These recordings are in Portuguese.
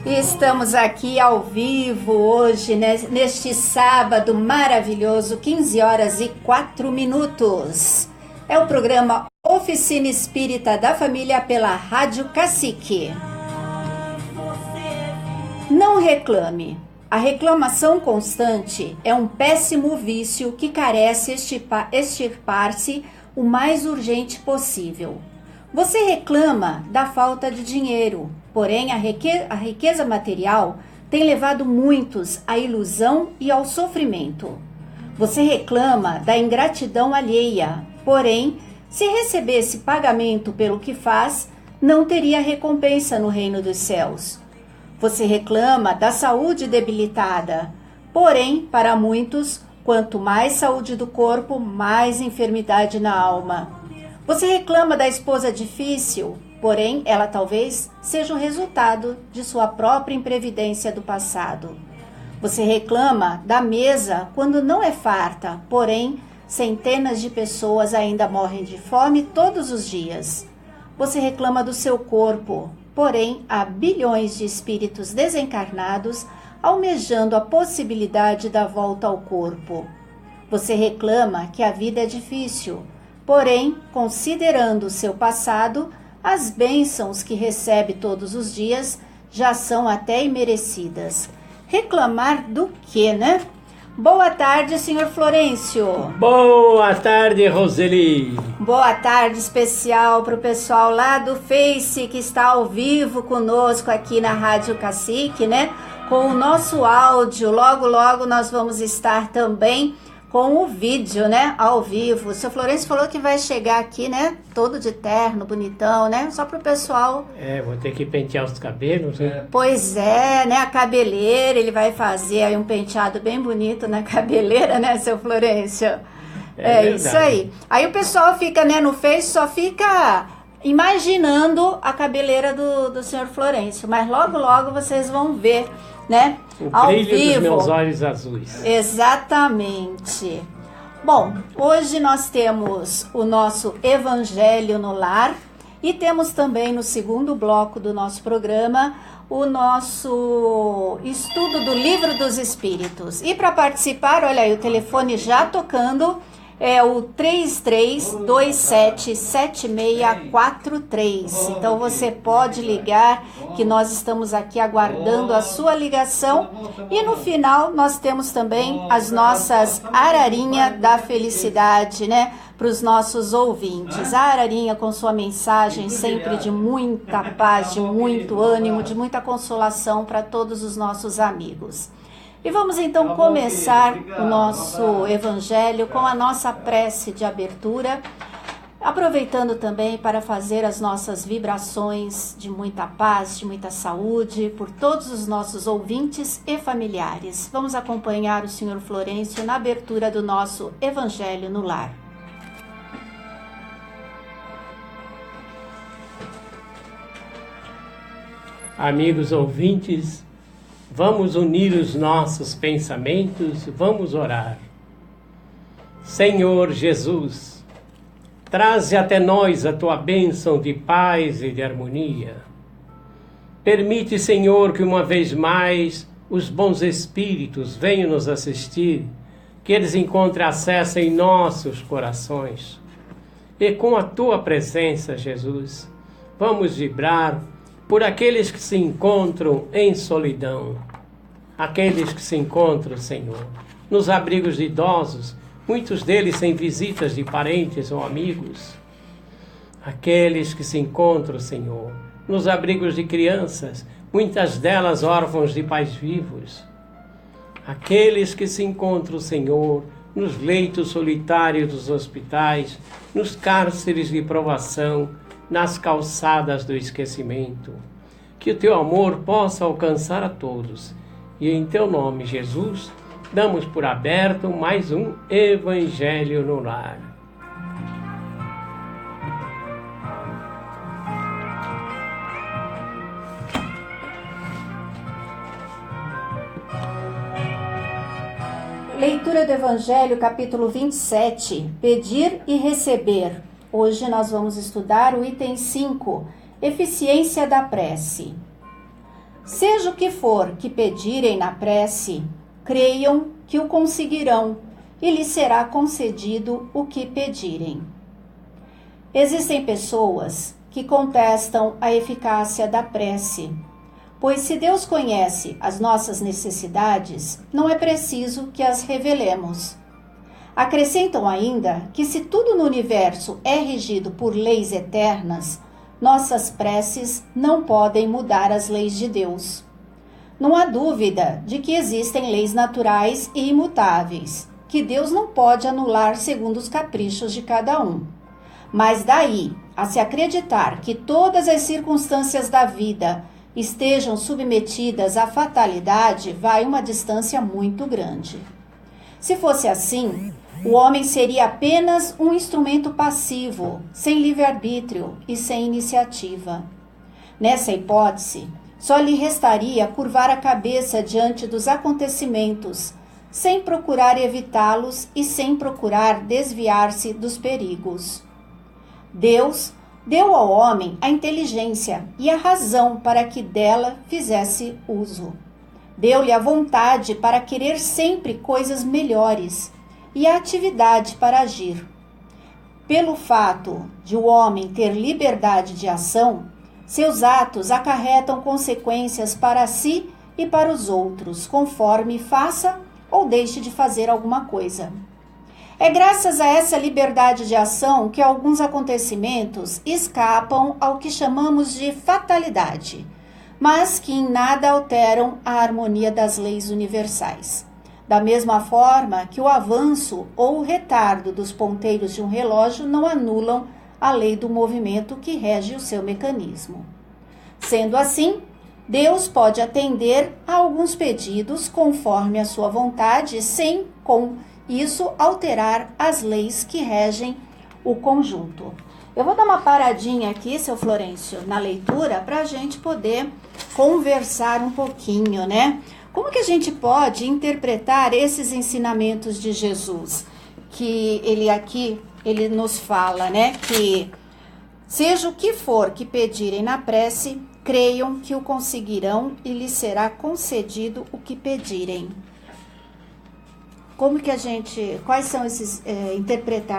Estamos aqui ao vivo hoje, neste sábado maravilhoso, 15 horas e 4 minutos. É o programa Oficina Espírita da Família pela Rádio Cacique. Não reclame. A reclamação constante é um péssimo vício que carece extirpar-se o mais urgente possível. Você reclama da falta de dinheiro, porém a riqueza material tem levado muitos à ilusão e ao sofrimento. Você reclama da ingratidão alheia, porém, se recebesse pagamento pelo que faz, não teria recompensa no reino dos céus. Você reclama da saúde debilitada, porém, para muitos, quanto mais saúde do corpo, mais enfermidade na alma. Você reclama da esposa difícil, porém, ela talvez seja o resultado de sua própria imprevidência do passado. Você reclama da mesa quando não é farta, porém, centenas de pessoas ainda morrem de fome todos os dias. Você reclama do seu corpo, porém, há bilhões de espíritos desencarnados almejando a possibilidade da volta ao corpo. Você reclama que a vida é difícil, porém, considerando o seu passado, as bênçãos que recebe todos os dias já são até imerecidas. Reclamar do quê, né? Boa tarde, senhor Florencio. Boa tarde, Roseli. Boa tarde especial para o pessoal lá do Face que está ao vivo conosco aqui na Rádio Cacique, né? Com o nosso áudio. Logo, logo nós vamos estar também com o vídeo, né? Ao vivo. O seu Florencio falou que vai chegar aqui, né? Todo de terno, bonitão, né? Só para o pessoal. Vou ter que pentear os cabelos, né? Pois é, né? A cabeleira, ele vai fazer aí um penteado bem bonito na cabeleira, né, seu Florencio? É isso aí. Aí o pessoal fica, né, no Face, só fica imaginando a cabeleira do senhor Florencio. Mas logo, logo vocês vão ver, né? O ao brilho vivo. dos meus olhos azuis. Exatamente. Bom, hoje nós temos o nosso Evangelho no Lar e temos também no segundo bloco do nosso programa o nosso estudo do Livro dos Espíritos. E para participar, olha aí, o telefone já tocando, é o 33277643. Então você pode ligar, que nós estamos aqui aguardando a sua ligação. E no final nós temos também as nossas Ararinha da Felicidade, né? Para os nossos ouvintes. A Ararinha com sua mensagem sempre de muita paz, de muito ânimo, de muita consolação para todos os nossos amigos. E vamos então começar o nosso Evangelho com a nossa prece de abertura, aproveitando também para fazer as nossas vibrações de muita paz, de muita saúde, por todos os nossos ouvintes e familiares. Vamos acompanhar o Sr. Florencio na abertura do nosso Evangelho no Lar. Amigos ouvintes, vamos unir os nossos pensamentos, vamos orar. Senhor Jesus, traze até nós a tua bênção de paz e de harmonia. Permite, Senhor, que uma vez mais os bons espíritos venham nos assistir, que eles encontrem acesso em nossos corações. E com a tua presença, Jesus, vamos vibrar por aqueles que se encontram em solidão, aqueles que se encontram, Senhor, nos abrigos de idosos, muitos deles sem visitas de parentes ou amigos, aqueles que se encontram, Senhor, nos abrigos de crianças, muitas delas órfãos de pais vivos, aqueles que se encontram, Senhor, nos leitos solitários dos hospitais, nos cárceres de provação, nas calçadas do esquecimento. Que o teu amor possa alcançar a todos. E em teu nome, Jesus, damos por aberto mais um Evangelho no Lar. Leitura do Evangelho, capítulo 27, Pedir e Receber. Hoje nós vamos estudar o item 5, Eficiência da Prece. Seja o que for que pedirem na prece, creiam que o conseguirão e lhes será concedido o que pedirem. Existem pessoas que contestam a eficácia da prece, pois se Deus conhece as nossas necessidades, não é preciso que as revelemos. Acrescentam ainda que se tudo no universo é regido por leis eternas, nossas preces não podem mudar as leis de Deus. Não há dúvida de que existem leis naturais e imutáveis, que Deus não pode anular segundo os caprichos de cada um. Mas daí a se acreditar que todas as circunstâncias da vida estejam submetidas à fatalidade, vai uma distância muito grande. Se fosse assim, o homem seria apenas um instrumento passivo, sem livre-arbítrio e sem iniciativa. Nessa hipótese, só lhe restaria curvar a cabeça diante dos acontecimentos, sem procurar evitá-los e sem procurar desviar-se dos perigos. Deus deu ao homem a inteligência e a razão para que dela fizesse uso. Deu-lhe a vontade para querer sempre coisas melhores e a atividade para agir. Pelo fato de o homem ter liberdade de ação, seus atos acarretam consequências para si e para os outros, conforme faça ou deixe de fazer alguma coisa. É graças a essa liberdade de ação que alguns acontecimentos escapam ao que chamamos de fatalidade, mas que em nada alteram a harmonia das leis universais. Da mesma forma que o avanço ou o retardo dos ponteiros de um relógio não anulam a lei do movimento que rege o seu mecanismo. Sendo assim, Deus pode atender a alguns pedidos conforme a sua vontade, sem com isso alterar as leis que regem o conjunto. Eu vou dar uma paradinha aqui, seu Florencio, na leitura, para a gente poder conversar um pouquinho, né? Como que a gente pode interpretar esses ensinamentos de Jesus? Que ele nos fala, né? Que seja o que for que pedirem na prece, creiam que o conseguirão e lhes será concedido o que pedirem. Como que a gente, quais são esses,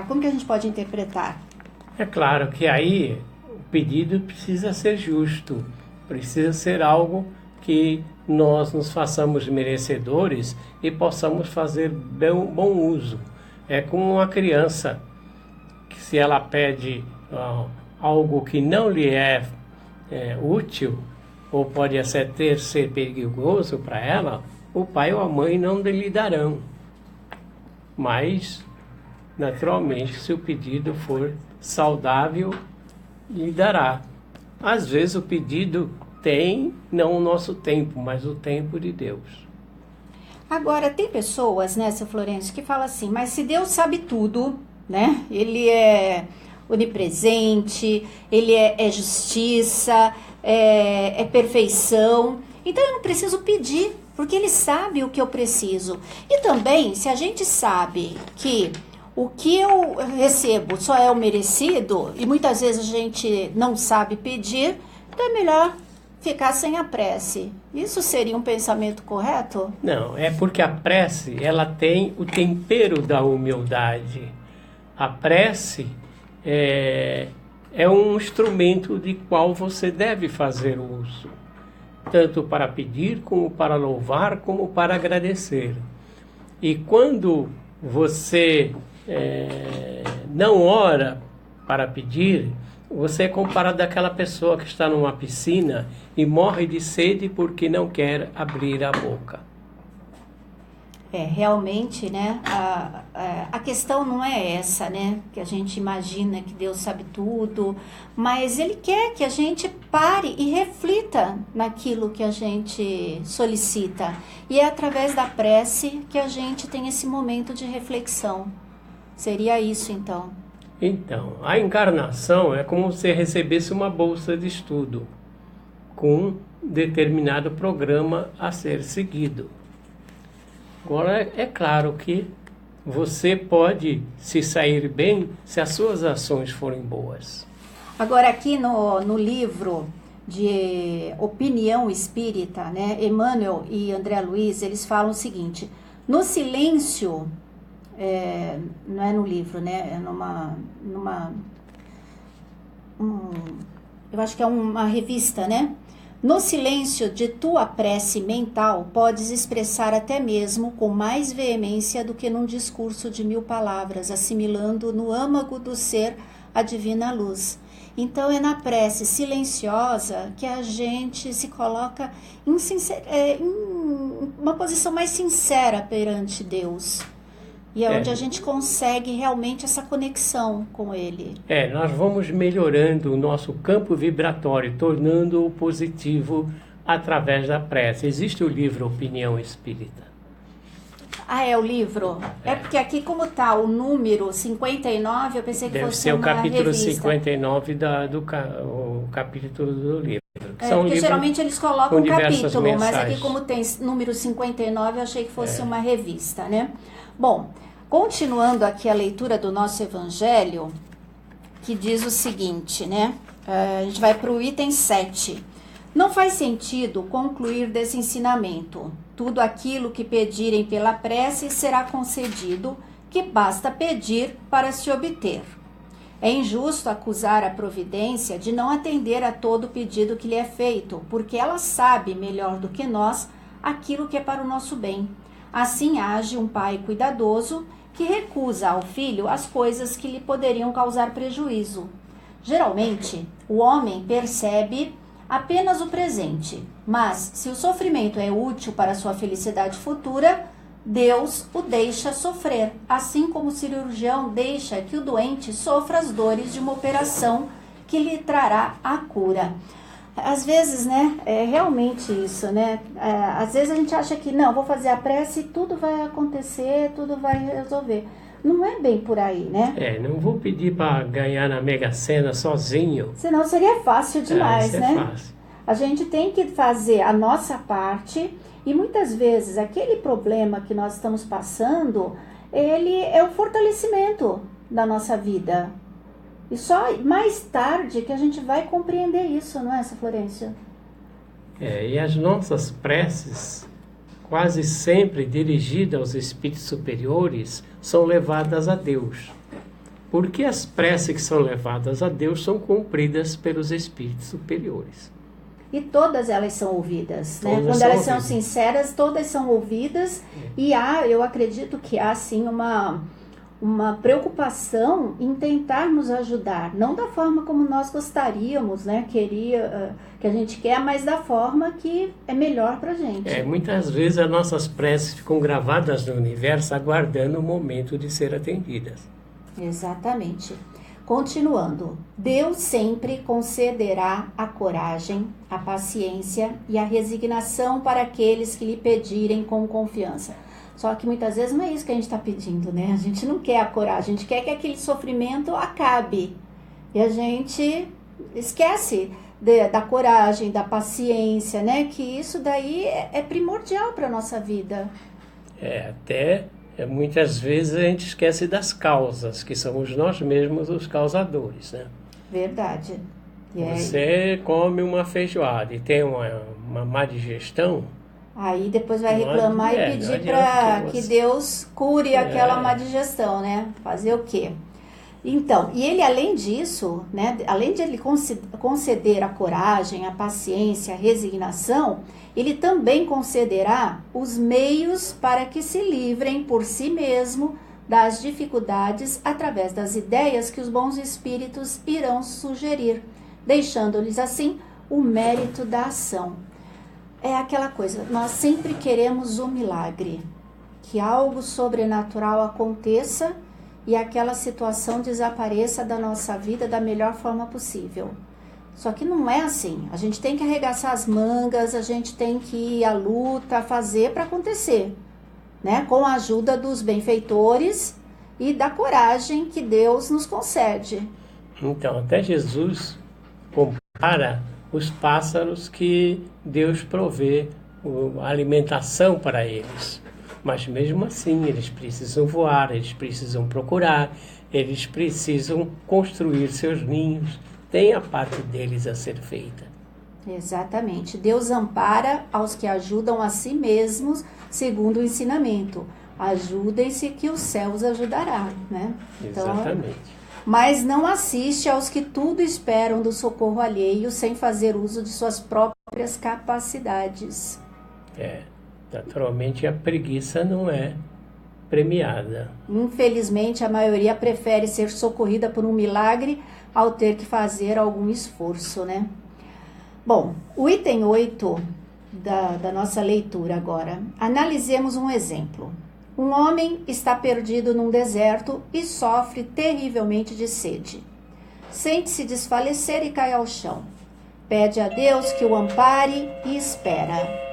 como que a gente pode interpretar? É claro que aí o pedido precisa ser justo, precisa ser algo que nós nos façamos merecedores e possamos fazer bom uso. É como uma criança, que se ela pede algo que não lhe é útil, ou pode até ser perigoso para ela, o pai ou a mãe não lhe darão. Mas, naturalmente, se o pedido for saudável, lhe dará. Às vezes o pedido tem, não o nosso tempo, mas o tempo de Deus. Agora, tem pessoas, né, seu Florencio, que falam assim, mas se Deus sabe tudo, né, ele é onipresente, ele é justiça, é perfeição, então eu não preciso pedir, porque ele sabe o que eu preciso. E também, se a gente sabe que o que eu recebo só é o merecido, e muitas vezes a gente não sabe pedir, então é melhor ficar sem a prece. Isso seria um pensamento correto? Não, é porque a prece, ela tem o tempero da humildade. A prece é um instrumento de qual você deve fazer uso, tanto para pedir, como para louvar, como para agradecer. E quando você não ora para pedir, você é comparado àquela pessoa que está numa piscina e morre de sede porque não quer abrir a boca. Realmente, né, a questão não é essa, né, que a gente imagina que Deus sabe tudo, mas Ele quer que a gente pare e reflita naquilo que a gente solicita. E é através da prece que a gente tem esse momento de reflexão. Seria isso, então? Então, a encarnação é como se recebesse uma bolsa de estudo, com determinado programa a ser seguido. Agora, é claro que você pode se sair bem se as suas ações forem boas. Agora, aqui no livro de opinião espírita, né, Emmanuel e André Luiz, eles falam o seguinte: no silêncio, não é no livro, né, eu acho que é uma revista, né? No silêncio de tua prece mental, podes expressar até mesmo com mais veemência do que num discurso de 1000 palavras, assimilando no âmago do ser a divina luz. Então é na prece silenciosa que a gente se coloca em uma posição mais sincera perante Deus. E é onde a gente consegue realmente essa conexão com Ele. Nós vamos melhorando o nosso campo vibratório, tornando-o positivo através da prece. Existe o livro Opinião Espírita. Ah, é o livro? É porque aqui, como está o número 59, eu pensei que fosse uma revista. Deve ser o capítulo 59 o capítulo do livro. Porque geralmente eles colocam um capítulo, mas aqui como tem número 59, eu achei que fosse uma revista, né? Bom, continuando aqui a leitura do nosso Evangelho, que diz o seguinte, né? A gente vai para o item 7. Não faz sentido concluir desse ensinamento. Tudo aquilo que pedirem pela prece será concedido, que basta pedir para se obter. É injusto acusar a providência de não atender a todo pedido que lhe é feito, porque ela sabe melhor do que nós aquilo que é para o nosso bem. Assim age um pai cuidadoso que recusa ao filho as coisas que lhe poderiam causar prejuízo. Geralmente, o homem percebe apenas o presente, mas se o sofrimento é útil para sua felicidade futura, Deus o deixa sofrer, assim como o cirurgião deixa que o doente sofra as dores de uma operação que lhe trará a cura. Às vezes, né, é realmente isso, né? Às vezes a gente acha que, não, vou fazer a prece e tudo vai acontecer, tudo vai resolver. Não é bem por aí, né? Não vou pedir para ganhar na Mega Sena sozinho. Senão seria fácil demais, né? Fácil. A gente tem que fazer a nossa parte e muitas vezes aquele problema que nós estamos passando, ele é o fortalecimento da nossa vida. E só mais tarde que a gente vai compreender isso, não é, Sra. Florência? E as nossas preces, quase sempre dirigidas aos espíritos superiores, são levadas a Deus. Porque as preces que são levadas a Deus são cumpridas pelos espíritos superiores. E todas elas são ouvidas, né? Quando elas são sinceras, todas são ouvidas. E eu acredito que há, sim, uma preocupação em tentarmos ajudar, não da forma como nós gostaríamos, né, que a gente quer, mas da forma que é melhor pra gente. Muitas vezes as nossas preces ficam gravadas no universo, aguardando o momento de ser atendidas. Exatamente. Continuando, Deus sempre concederá a coragem, a paciência e a resignação para aqueles que lhe pedirem com confiança. Só que muitas vezes não é isso que a gente está pedindo, né? A gente não quer a coragem, a gente quer que aquele sofrimento acabe. E a gente esquece da coragem, da paciência, né? Que isso daí é primordial para a nossa vida. Muitas vezes a gente esquece das causas, que somos nós mesmos os causadores, né? Verdade. Você come uma feijoada e tem uma má digestão, aí depois vai reclamar e pedir para que Deus cure aquela má digestão, né? Fazer o quê? Então, e ele além disso, né? Além de ele conceder a coragem, a paciência, a resignação, ele também concederá os meios para que se livrem por si mesmo das dificuldades através das ideias que os bons espíritos irão sugerir, deixando-lhes assim o mérito da ação. É aquela coisa, nós sempre queremos um milagre, que algo sobrenatural aconteça e aquela situação desapareça da nossa vida da melhor forma possível. Só que não é assim, a gente tem que arregaçar as mangas, a gente tem que ir à luta, fazer para acontecer, né? Com a ajuda dos benfeitores e da coragem que Deus nos concede. Então, até Jesus compara os pássaros que Deus provê a alimentação para eles. Mas mesmo assim, eles precisam voar, eles precisam procurar, eles precisam construir seus ninhos. Tem a parte deles a ser feita. Exatamente. Deus ampara aos que ajudam a si mesmos, segundo o ensinamento. Ajudem-se que o céu os ajudará, né? Então, Exatamente. mas não assiste aos que tudo esperam do socorro alheio, sem fazer uso de suas próprias capacidades. Naturalmente a preguiça não é premiada. Infelizmente, a maioria prefere ser socorrida por um milagre ao ter que fazer algum esforço, né? Bom, o item 8 da nossa leitura agora. Analisemos um exemplo. Um homem está perdido num deserto e sofre terrivelmente de sede. Sente-se desfalecer e cai ao chão. Pede a Deus que o ampare e espera.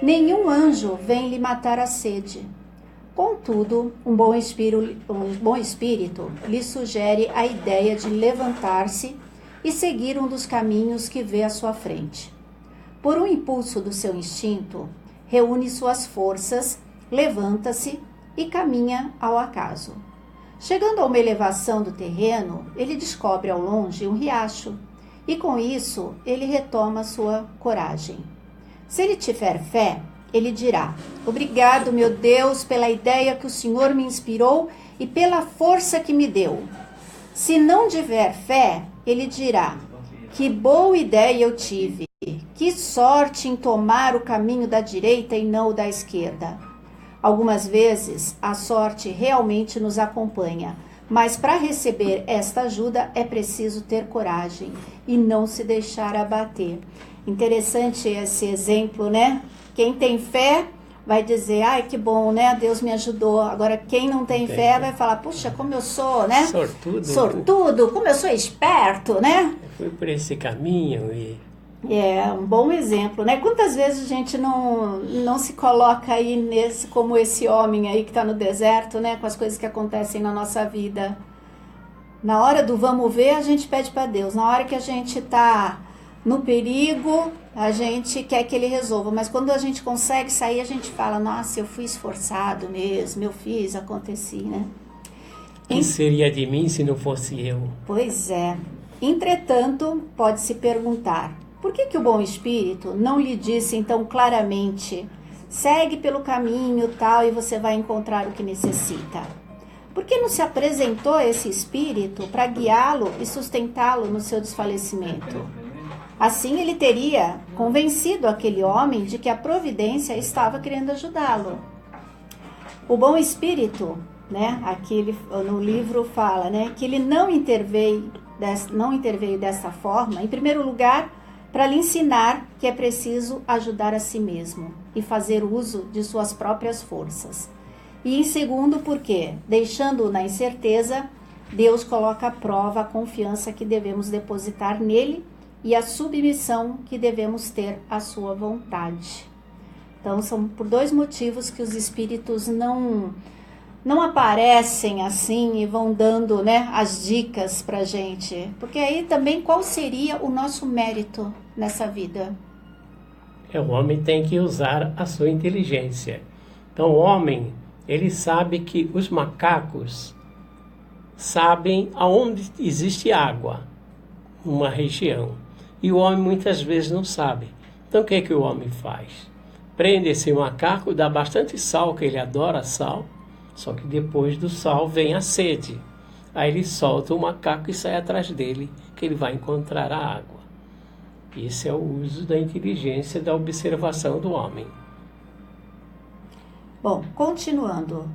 Nenhum anjo vem lhe matar a sede. Contudo, um bom espírito lhe sugere a ideia de levantar-se e seguir um dos caminhos que vê à sua frente. Por um impulso do seu instinto, reúne suas forças, levanta-se e caminha ao acaso. Chegando a uma elevação do terreno, ele descobre ao longe um riacho e com isso ele retoma sua coragem. Se ele tiver fé, ele dirá: obrigado, meu Deus, pela ideia que o Senhor me inspirou e pela força que me deu. Se não tiver fé, ele dirá: que boa ideia eu tive, que sorte em tomar o caminho da direita e não o da esquerda. Algumas vezes a sorte realmente nos acompanha, mas para receber esta ajuda é preciso ter coragem e não se deixar abater. Interessante esse exemplo, né? Quem tem fé vai dizer: ai, que bom, né? Deus me ajudou. Agora, quem não tem fé vai falar: puxa, como eu sou, né? Sortudo, como eu sou esperto, né? Eu fui por esse caminho e... É um bom exemplo, né? Quantas vezes a gente não se coloca aí como esse homem aí que está no deserto, né? Com as coisas que acontecem na nossa vida. Na hora do vamos ver, a gente pede para Deus. Na hora que a gente está no perigo, a gente quer que Ele resolva. Mas quando a gente consegue sair, a gente fala: nossa, eu fui esforçado mesmo, eu fiz, aconteci, né? O que seria de mim se não fosse eu? Pois é. Entretanto, pode se perguntar: por que o bom espírito não lhe disse então claramente: segue pelo caminho tal e você vai encontrar o que necessita? Por que não se apresentou esse espírito para guiá-lo e sustentá-lo no seu desfalecimento? Assim ele teria convencido aquele homem de que a providência estava querendo ajudá-lo. O bom espírito, né, aqui no livro fala, né, que ele não interveio dessa forma, em primeiro lugar, para lhe ensinar que é preciso ajudar a si mesmo e fazer uso de suas próprias forças. E em segundo, porque, deixando-o na incerteza, Deus coloca à prova a confiança que devemos depositar nele e a submissão que devemos ter à sua vontade. Então, são por dois motivos que os espíritos não aparecem assim e vão dando, né, as dicas pra gente. Porque aí também qual seria o nosso mérito nessa vida? O homem tem que usar a sua inteligência. Então o homem, ele sabe que os macacos sabem aonde existe água, numa região. E o homem muitas vezes não sabe. Então o que é que o homem faz? Prende esse macaco, dá bastante sal, que ele adora sal. Só que depois do sal vem a sede. Aí ele solta o macaco e sai atrás dele, que ele vai encontrar a água. Esse é o uso da inteligência, da observação do homem. Bom, continuando.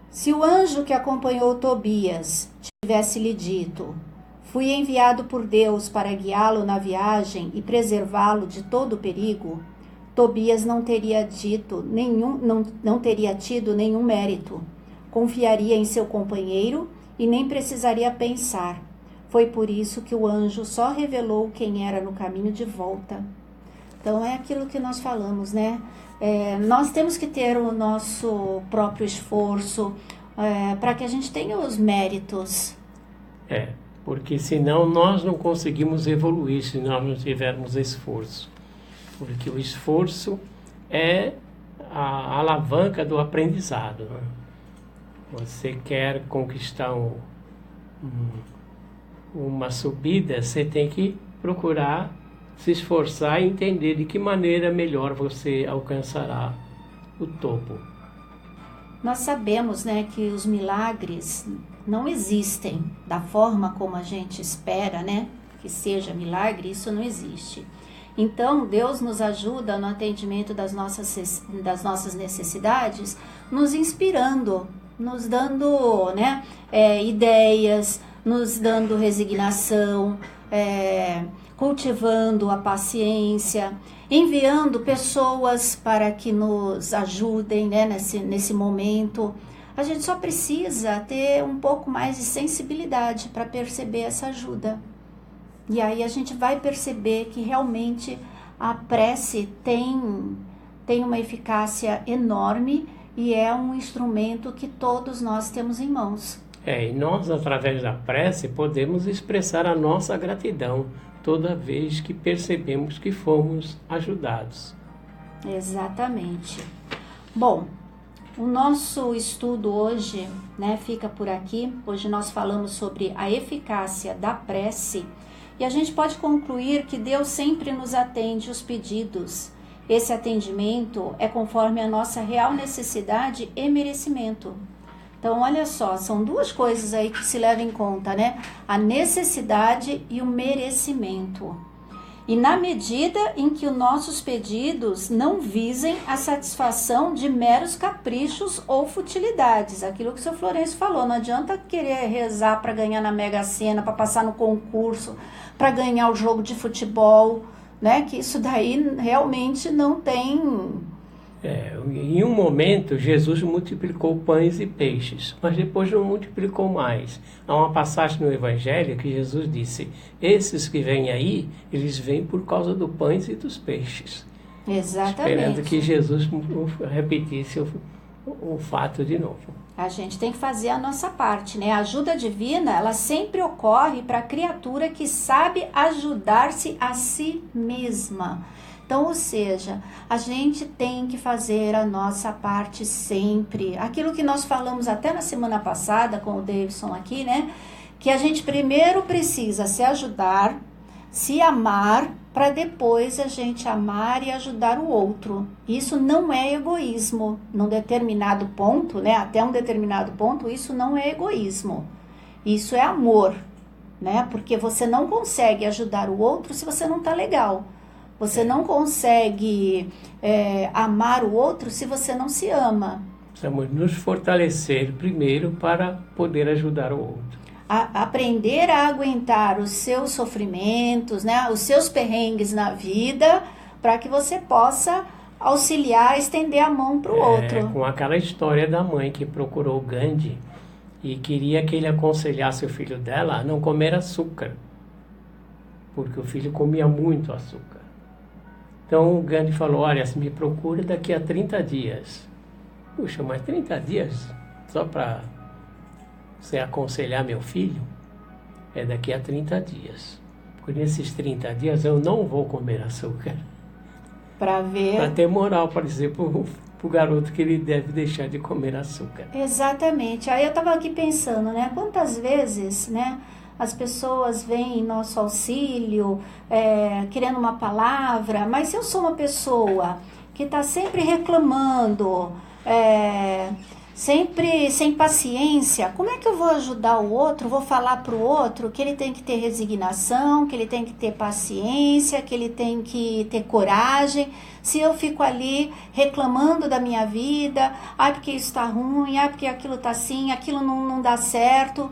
Se o anjo que acompanhou Tobias tivesse lhe dito: fui enviado por Deus para guiá-lo na viagem e preservá-lo de todo o perigo, Tobias não teria tido nenhum mérito, confiaria em seu companheiro e nem precisaria pensar. Foi por isso que o anjo só revelou quem era no caminho de volta. Então é aquilo que nós falamos, né? Nós temos que ter o nosso próprio esforço para que a gente tenha os méritos. Porque senão nós não conseguimos evoluir se nós não tivermos esforço. Porque o esforço é a alavanca do aprendizado, né? Você quer conquistar uma subida, você tem que procurar se esforçar e entender de que maneira melhor você alcançará o topo. Nós sabemos, né, que os milagres não existem da forma como a gente espera, né, que seja milagre, isso não existe. Então, Deus nos ajuda no atendimento das nossas necessidades, nos inspirando, nos dando, né, ideias, nos dando resignação, cultivando a paciência, enviando pessoas para que nos ajudem, né, nesse momento. A gente só precisa ter um pouco mais de sensibilidade para perceber essa ajuda. E aí a gente vai perceber que realmente a prece tem uma eficácia enorme e é um instrumento que todos nós temos em mãos. E nós, através da prece, podemos expressar a nossa gratidão toda vez que percebemos que fomos ajudados. Exatamente. Bom, o nosso estudo hoje, né, fica por aqui. Hoje nós falamos sobre a eficácia da prece e a gente pode concluir que Deus sempre nos atende os pedidos. Esse atendimento é conforme a nossa real necessidade e merecimento. Então, olha só, são duas coisas aí que se levam em conta, né? A necessidade e o merecimento. E na medida em que os nossos pedidos não visem a satisfação de meros caprichos ou futilidades. Aquilo que o seu Florencio falou, não adianta querer rezar para ganhar na Mega Sena, para passar no concurso, para ganhar o jogo de futebol, né? Que isso daí realmente não tem... Em um momento, Jesus multiplicou pães e peixes, mas depois não multiplicou mais. Há uma passagem no Evangelho que Jesus disse, esses que vêm aí, eles vêm por causa dos pães e dos peixes. Exatamente. Esperando que Jesus repetisse o fato de novo. A gente tem que fazer a nossa parte, né? A ajuda divina, ela sempre ocorre para a criatura que sabe ajudar-se a si mesma. Então, ou seja, a gente tem que fazer a nossa parte sempre. Aquilo que nós falamos até na semana passada com o Davidson aqui, né? Que a gente primeiro precisa se ajudar, se amar, para depois a gente amar e ajudar o outro. Isso não é egoísmo. Num determinado ponto, né? Até um determinado ponto, isso não é egoísmo. Isso é amor, né? Porque você não consegue ajudar o outro se você não tá legal. Você não consegue amar o outro se você não se ama. Precisamos nos fortalecer primeiro para poder ajudar o outro. Aprender a aguentar os seus sofrimentos, né, os seus perrengues na vida, para que você possa auxiliar, estender a mão para o outro. Com aquela história da mãe que procurou Gandhi e queria que ele aconselhasse o filho dela a não comer açúcar, porque o filho comia muito açúcar. Então o Gandhi falou, olha, me procura daqui a 30 dias. Puxa, mas 30 dias só para você aconselhar meu filho? É daqui a 30 dias. Porque nesses 30 dias eu não vou comer açúcar. Para ter moral para dizer pro garoto que ele deve deixar de comer açúcar. Exatamente. Aí eu estava aqui pensando, né? Quantas vezes, né? As pessoas vêm em nosso auxílio, querendo uma palavra, mas se eu sou uma pessoa que está sempre reclamando, sempre sem paciência, como é que eu vou ajudar o outro? Vou falar para o outro que ele tem que ter resignação, que ele tem que ter paciência, que ele tem que ter coragem. Se eu fico ali reclamando da minha vida, porque isso está ruim, porque aquilo está assim, aquilo não dá certo...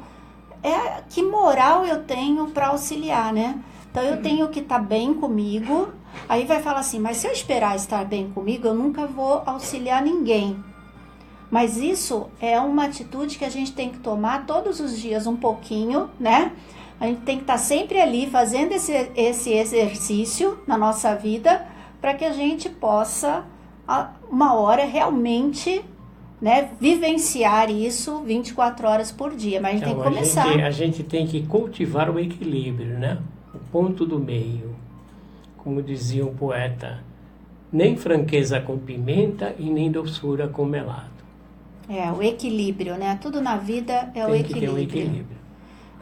que moral eu tenho para auxiliar, né? Então, eu tenho que estar bem comigo. Aí vai falar assim, mas se eu esperar estar bem comigo, eu nunca vou auxiliar ninguém. Mas isso é uma atitude que a gente tem que tomar todos os dias um pouquinho, né? A gente tem que estar sempre ali fazendo esse exercício na nossa vida para que a gente possa, uma hora, realmente... né, vivenciar isso 24 horas por dia, mas a gente tem que começar. A gente tem que cultivar o equilíbrio, né? O ponto do meio. Como dizia um poeta, nem franqueza com pimenta e nem doçura com melado. O equilíbrio, né? Tudo na vida é o equilíbrio. Tem que ter um equilíbrio.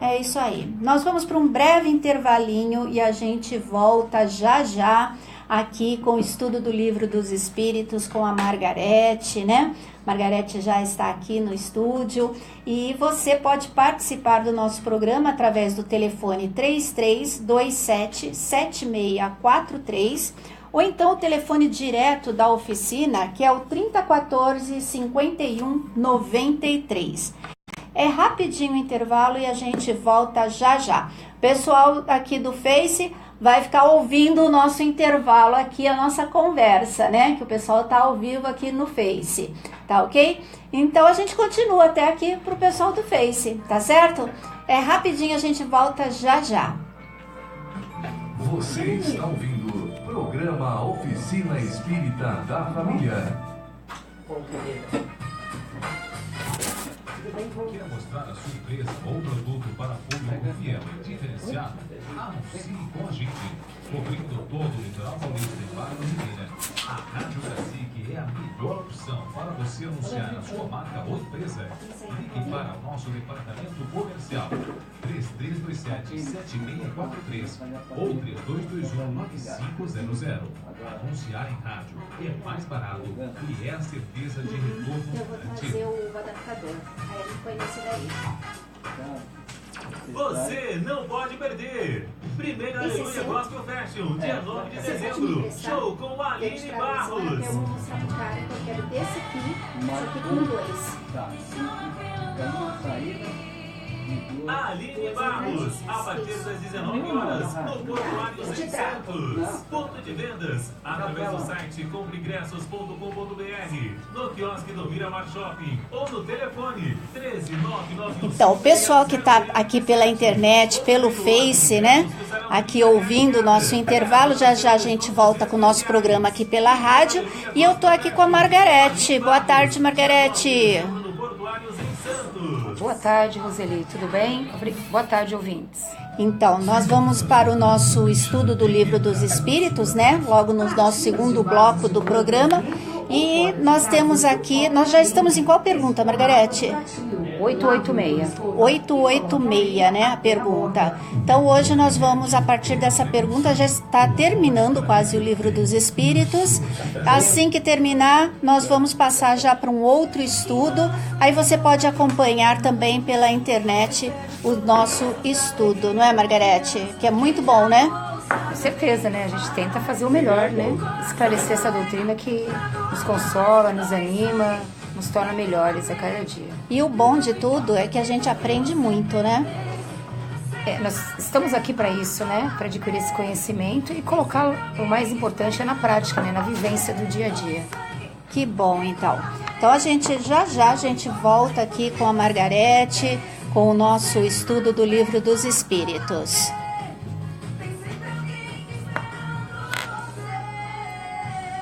É isso aí. Nós vamos para um breve intervalinho e a gente volta já já aqui com o estudo do Livro dos Espíritos com a Margarete, né? Margarete já está aqui no estúdio e você pode participar do nosso programa através do telefone 33277643 ou então o telefone direto da oficina, que é o 3014-5193. É rapidinho o intervalo e a gente volta já já. Pessoal aqui do Face vai ficar ouvindo o nosso intervalo aqui, a nossa conversa, né? Que o pessoal tá ao vivo aqui no Face, tá ok? Então a gente continua até aqui pro pessoal do Face, tá certo? É rapidinho, a gente volta já já. Você está ouvindo o programa Oficina Espírita da Família. Quer mostrar a sua empresa ou produto para público fiel e diferenciado? Anuncie com a gente. Cobrindo todo o litoral paulista e Barra Mineira, a Rádio Cacique é a melhor opção para você anunciar a sua marca ou empresa. Ligue para o nosso departamento comercial 3327-7643 ou 3221-9500. Anunciar em rádio é mais barato e é a certeza de retorno Eu vou trazer o adaptador. Aí ele põe nesse daí. Você não pode perder! Primeira Aleluia Gospel Fashion, dia 9 de dezembro. Show com a Aline Barros. Eu vou mostrar pro cara que eu quero desse aqui, esse aqui com dois. Aline Barros, a partir das 19 horas, no Portuário 600. Ponto de vendas, através do site compreingressos.com.br, no quiosque do Miramar Shopping ou no telefone 13991. Então, o pessoal que tá aqui pela internet, pelo Face, né? Aqui ouvindo o nosso intervalo, já já a gente volta com o nosso programa aqui pela rádio. E eu tô aqui com a Margarete. Boa tarde, Margarete. Boa tarde, Roseli, tudo bem? Boa tarde, ouvintes. Então, nós vamos para o nosso estudo do Livro dos Espíritos, né? Logo no nosso segundo bloco do programa. E nós temos aqui, nós já estamos em qual pergunta, Margarete? 886. 886, né, a pergunta. Então, hoje nós vamos, a partir dessa pergunta, já está terminando quase o Livro dos Espíritos. Assim que terminar, nós vamos passar já para um outro estudo. Aí você pode acompanhar também pela internet o nosso estudo, não é, Margarete? Que é muito bom, né? Com certeza, né? A gente tenta fazer o melhor, né? Esclarecer essa doutrina que nos consola, nos anima, nos torna melhores a cada dia. E o bom de tudo é que a gente aprende muito, né? Nós estamos aqui para isso, né? Para adquirir esse conhecimento e colocar o mais importante na prática, né? Na vivência do dia a dia. Que bom, então. Então a gente já a gente volta aqui com a Margarete, com o nosso estudo do Livro dos Espíritos.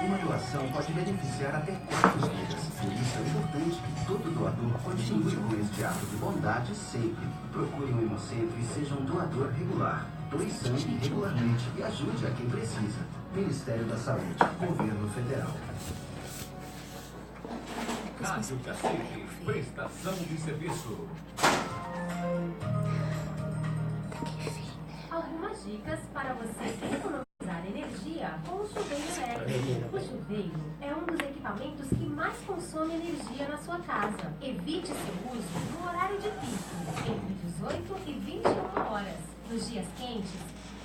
Uma doação pode beneficiar até 4 vidas. Por isso é importante que todo doador continue com este ato de bondade sempre. Procure um hemocentro e seja um doador regular. Doe sangue regularmente e ajude a quem precisa. Ministério da Saúde, Governo Federal. Rádio Cacique, prestação de serviço. Algumas dicas para você economizar energia com o chuveiro elétrico. O chuveiro é um dos equipamentos que mais consome energia na sua casa. Evite seu uso no horário de pico, entre 18 e 21 horas. Nos dias quentes,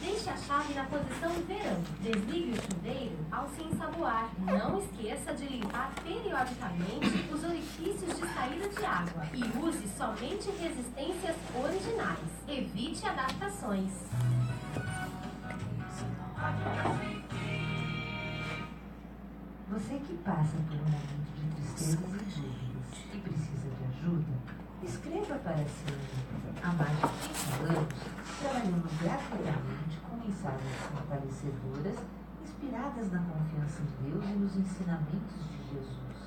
deixe a chave na posição verão. Desligue o chuveiro ao se ensaboar. Não esqueça de limpar periodicamente os orifícios de saída de água e use somente resistências originais. Evite adaptações. Você que passa por um momento de tristeza e dúvidas e precisa de ajuda, escreva para a Silvia. Há mais de 5 anos, trabalhamos gratuitamente com mensagens fortalecedoras, inspiradas na confiança em Deus e nos ensinamentos de Jesus.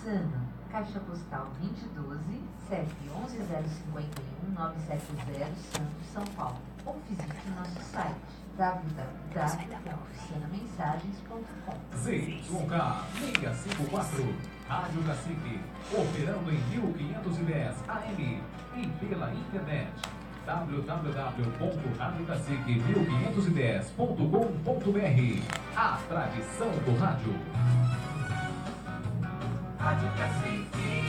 Sana, Caixa Postal 2012, CEP 11051970, Santos, São Paulo. Ou visite nosso site www.oficinamensagens.com. ZYK 654, Rádio Cacique, operando em 1510 AM e pela internet www.radiocacique1510.com.br. A tradição do rádio. Rádio Cacique.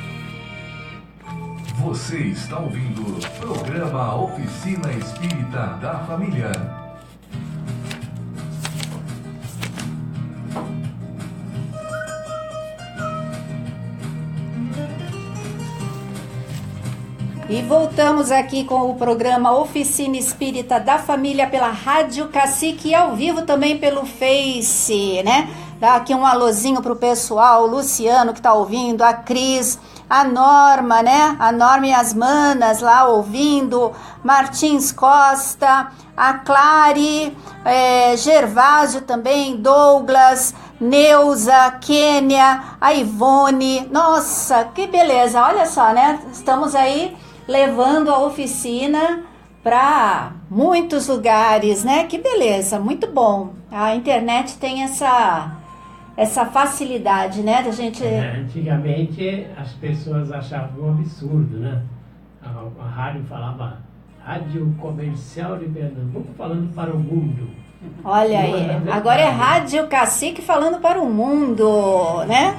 Você está ouvindo o programa Oficina Espírita da Família. E voltamos aqui com o programa Oficina Espírita da Família pela Rádio Cacique e ao vivo também pelo Face, né? Dá aqui um alôzinho pro pessoal, o Luciano que tá ouvindo, a Cris, a Norma, né? A Norma e as manas lá ouvindo, Martins Costa, a Clary, Gervásio também, Douglas, Neuza, Kênia, a Ivone. Nossa, que beleza, olha só, né? Estamos aí levando a oficina para muitos lugares, né? Que beleza, muito bom. A internet tem essa facilidade, né? Da gente... Antigamente as pessoas achavam um absurdo, né? A rádio falava Rádio Comercial de Pernambuco falando para o mundo. Olha aí, agora é Rádio Cacique falando para o mundo, né?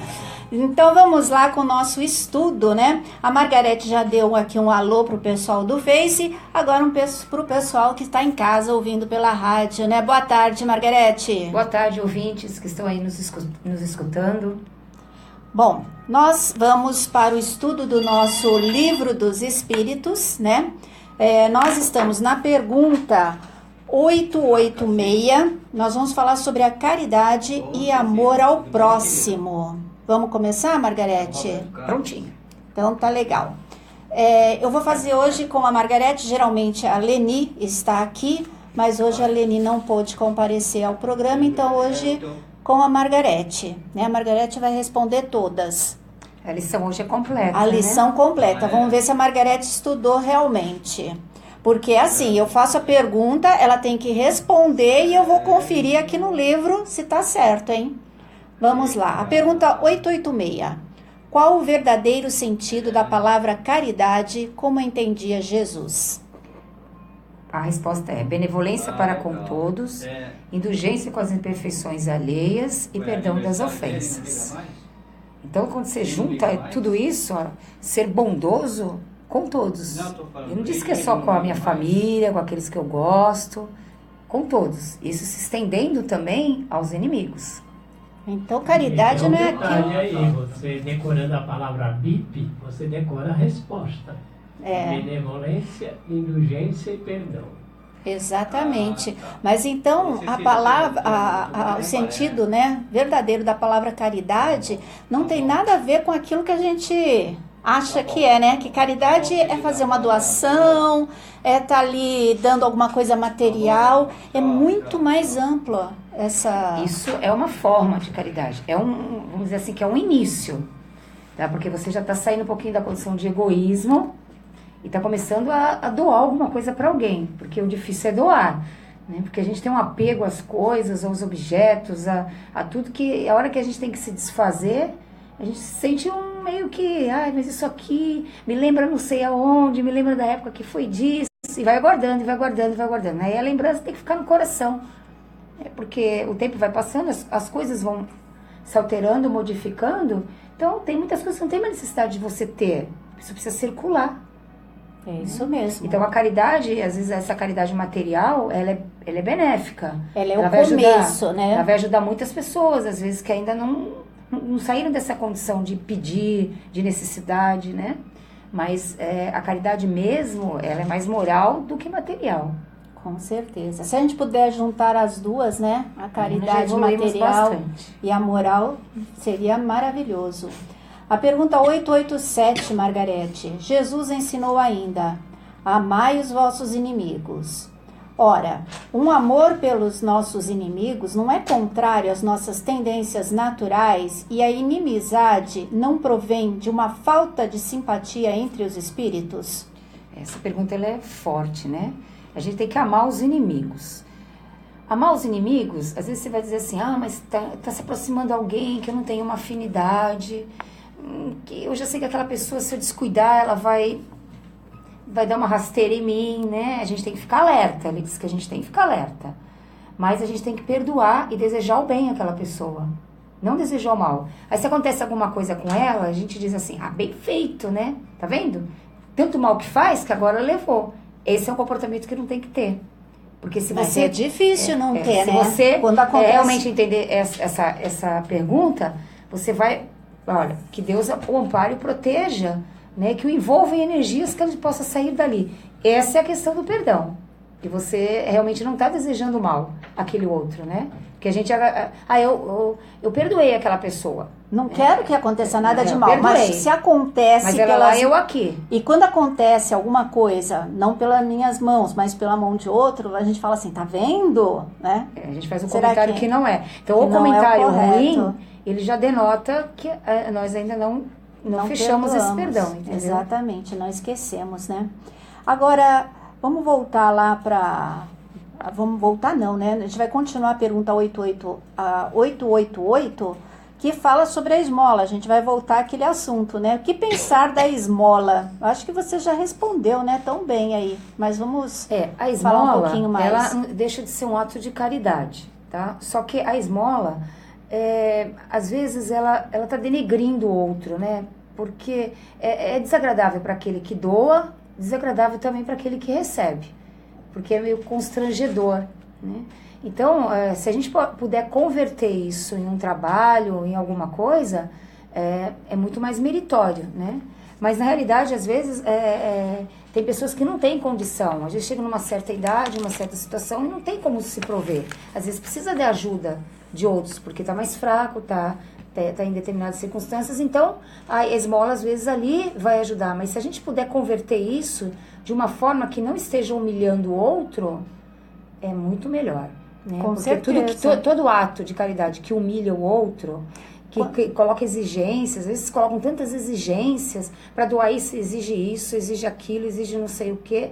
Então vamos lá com o nosso estudo, né? A Margarete já deu aqui um alô pro pessoal do Face, agora pro pessoal que está em casa ouvindo pela rádio, né? Boa tarde, Margarete. Boa tarde, ouvintes que estão aí nos escutando. Bom, nós vamos para o estudo do nosso Livro dos Espíritos, né? Nós estamos na pergunta 886, nós vamos falar sobre a caridade e amor ao próximo. Vamos começar, Margarete? Prontinho. Então tá legal. Eu vou fazer hoje com a Margarete, geralmente a Leni está aqui, mas hoje a Leni não pôde comparecer ao programa, então hoje com a Margarete, né? A Margarete vai responder todas. A lição hoje é completa, A lição né? completa. Vamos ver se a Margarete estudou realmente. Porque assim, eu faço a pergunta, ela tem que responder e eu vou conferir aqui no livro se tá certo, hein? Vamos lá, a pergunta 886. Qual o verdadeiro sentido da palavra caridade, como entendia Jesus? A resposta é benevolência para com todos, indulgência com as imperfeições alheias e perdão das ofensas. Então, quando você junta tudo isso, ser bondoso com todos. Eu não disse que é só com a minha família, com aqueles que eu gosto, com todos. Isso se estendendo também aos inimigos. Então, caridade não é aquilo. aquilo... Você decorando a palavra BIP, você decora a resposta. Benevolência, indulgência e perdão. Exatamente. Mas então, a palavra, o sentido, né, verdadeiro da palavra caridade não tem nada a ver com aquilo que a gente acha que é, né? Que caridade é fazer uma doação, é estar ali dando alguma coisa material, é muito mais ampla essa... Isso é uma forma de caridade, vamos dizer assim, que é um início, tá? Porque você já está saindo um pouquinho da condição de egoísmo e está começando a doar alguma coisa para alguém, porque o difícil é doar, né? Porque a gente tem um apego às coisas, aos objetos, a tudo que, a hora que a gente tem que se desfazer, a gente sente meio que, mas isso aqui me lembra não sei aonde, me lembra da época que foi disso, e vai guardando, e vai guardando, e vai guardando. Aí a lembrança tem que ficar no coração, porque o tempo vai passando, as coisas vão se alterando, modificando, então tem muitas coisas que não tem mais necessidade de você ter, isso precisa circular. É isso mesmo. Então a caridade, às vezes essa caridade material, ela é benéfica. Ela é ela o vai começo, ajudar, né? Ela vai ajudar muitas pessoas, às vezes que ainda não saíram dessa condição de pedir, de necessidade, né? Mas a caridade mesmo, ela é mais moral do que material. Com certeza. Se a gente puder juntar as duas, né? A caridade material bastante. E a moral, seria maravilhoso. A pergunta 887, Margarete. Jesus ensinou ainda: amai os vossos inimigos. Ora, um amor pelos nossos inimigos não é contrário às nossas tendências naturais e a inimizade não provém de uma falta de simpatia entre os espíritos? Essa pergunta ela é forte, né? A gente tem que amar os inimigos. Amar os inimigos, às vezes você vai dizer assim, mas tá se aproximando alguém que eu não tenho uma afinidade, que eu já sei que aquela pessoa, se eu descuidar, ela vai vai dar uma rasteira em mim, né? A gente tem que ficar alerta, ele diz que a gente tem que ficar alerta. Mas a gente tem que perdoar e desejar o bem àquela pessoa. Não desejar o mal. Aí se acontece alguma coisa com ela, a gente diz assim, bem feito, né? Tá vendo? Tanto mal que faz que agora levou. Esse é um comportamento que não tem que ter. Porque se Mas você... é difícil não ter, se né? você Quando acontece... realmente entender essa pergunta, você vai... Olha, que Deus o ampare e o proteja, né? Que o envolva em energias que ele possa sair dali. Essa é a questão do perdão. Que você realmente não está desejando mal àquele outro, né? Que a gente... eu perdoei aquela pessoa. Não quero que aconteça nada de mal, perdoei. mas se acontece... Mas ela lá, eu aqui. E quando acontece alguma coisa, não pelas minhas mãos, mas pela mão de outro, a gente fala assim, tá vendo? Né? A gente faz um Será comentário que não é. Então, que o não comentário é o correto. ruim, ele já denota que nós ainda não fechamos esse perdoamos. perdão, entendeu? Exatamente, não esquecemos, né? Agora, vamos voltar lá para... Vamos voltar não, né? A gente vai continuar a pergunta 888, que fala sobre a esmola. A gente vai voltar àquele assunto, né? O que pensar da esmola? Eu acho que você já respondeu, né? Tão bem aí. Mas vamos a esmola, falar um pouquinho mais. Ela deixa de ser um ato de caridade, tá? Só que a esmola, às vezes, ela tá denegrindo o outro, né? Porque é desagradável para aquele que doa, desagradável também para aquele que recebe. Porque é meio constrangedor, né? Então, se a gente puder converter isso em um trabalho, em alguma coisa, é muito mais meritório, né? Mas, na realidade, às vezes, tem pessoas que não têm condição. Às vezes chega numa certa idade, numa certa situação, e não tem como se prover. Às vezes precisa de ajuda de outros, porque está mais fraco, tá em determinadas circunstâncias. Então, a esmola, às vezes, ali vai ajudar. Mas se a gente puder converter isso de uma forma que não esteja humilhando o outro, é muito melhor. Né? Com Porque certeza. todo ato de caridade que humilha o outro, que coloca exigências, às vezes colocam tantas exigências, para doar isso, exige aquilo, exige não sei o quê.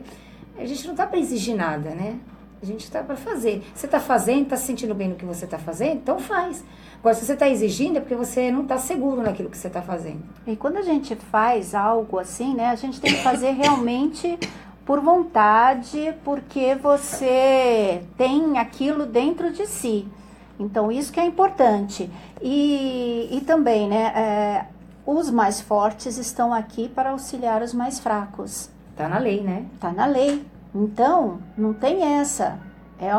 A gente não está para exigir nada, né? A gente está para fazer. Você está fazendo, está se sentindo bem no que você está fazendo, então faz. Agora, se você está exigindo, é porque você não está seguro naquilo que você está fazendo. E quando a gente faz algo assim, né, a gente tem que fazer realmente por vontade, porque você tem aquilo dentro de si. Então, isso que é importante. E também, né, os mais fortes estão aqui para auxiliar os mais fracos. Tá na lei, né? Tá na lei. Então, não tem essa. É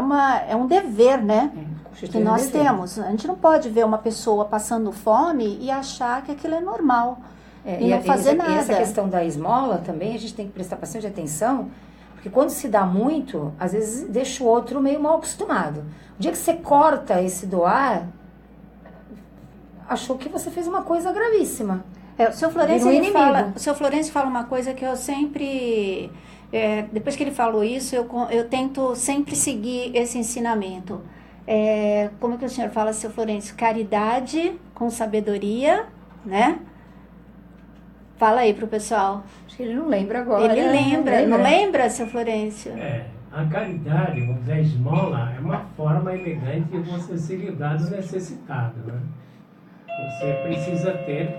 um dever, né? Que nós temos. A gente não pode ver uma pessoa passando fome e achar que aquilo é normal. E não fazer nada. E essa questão da esmola também, a gente tem que prestar bastante atenção, porque quando se dá muito, às vezes deixa o outro meio mal acostumado. O dia que você corta esse doar, achou que você fez uma coisa gravíssima. O seu Florencio fala uma coisa que eu sempre... depois que ele falou isso, eu tento sempre seguir esse ensinamento. Como é que o senhor fala, seu Florencio? Caridade com sabedoria, né? Fala aí pro pessoal. Acho que ele não lembra agora. Ele lembra. Não lembra, seu Florencio? A caridade, vamos dizer, a esmola, é uma forma elegante de você se livrar do necessitado, né? Você precisa ter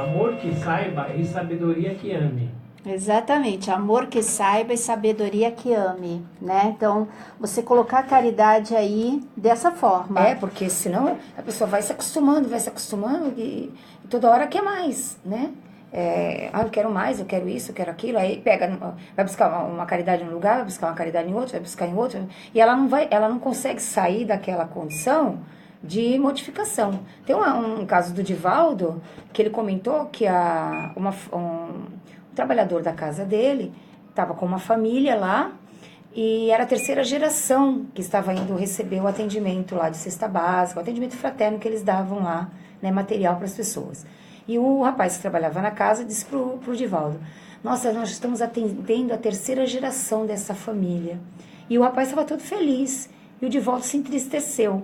amor que saiba e sabedoria que ame. Exatamente, amor que saiba e sabedoria que ame, né? Então, você colocar a caridade aí dessa forma. Porque senão a pessoa vai se acostumando e toda hora quer mais, né? Eu quero mais, eu quero isso, eu quero aquilo. Aí vai buscar uma caridade em um lugar, vai buscar uma caridade em outro, vai buscar em outro. E ela não consegue sair daquela condição de modificação. Tem um caso do Divaldo, que ele comentou que um trabalhador da casa dele estava com uma família lá e era a terceira geração que estava indo receber o atendimento lá de cesta básica, o atendimento fraterno que eles davam lá, né, material para as pessoas. E o rapaz que trabalhava na casa disse pro Divaldo: nossa, nós estamos atendendo a terceira geração dessa família. E o rapaz estava todo feliz e o Divaldo se entristeceu,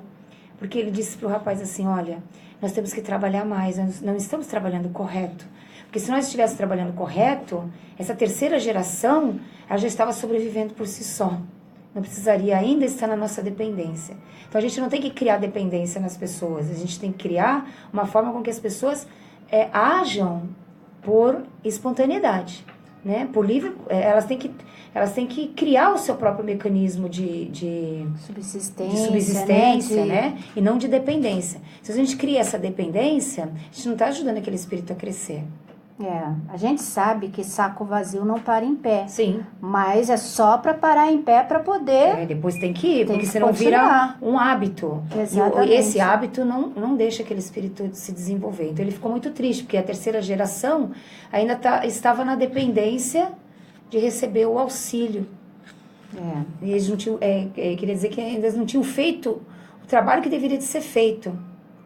porque ele disse pro rapaz assim: olha, nós temos que trabalhar mais, nós não estamos trabalhando correto. Porque se nós estivéssemos trabalhando correto, essa terceira geração, ela já estava sobrevivendo por si só. Não precisaria ainda estar na nossa dependência. Então, a gente não tem que criar dependência nas pessoas. A gente tem que criar uma forma com que as pessoas ajam por espontaneidade. né? Por livre, elas têm que criar o seu próprio mecanismo de subsistência, né? E não de dependência. Se a gente cria essa dependência, a gente não está ajudando aquele espírito a crescer. A gente sabe que saco vazio não para em pé. Sim. Mas é só para parar em pé para poder... depois tem que ir, porque que senão continuar. vira um hábito. Exatamente. E esse hábito não deixa aquele espírito se desenvolver. Então ele ficou muito triste, porque a terceira geração ainda estava na dependência de receber o auxílio. E eles não tinham, queria dizer que ainda não tinham feito o trabalho que deveria de ser feito,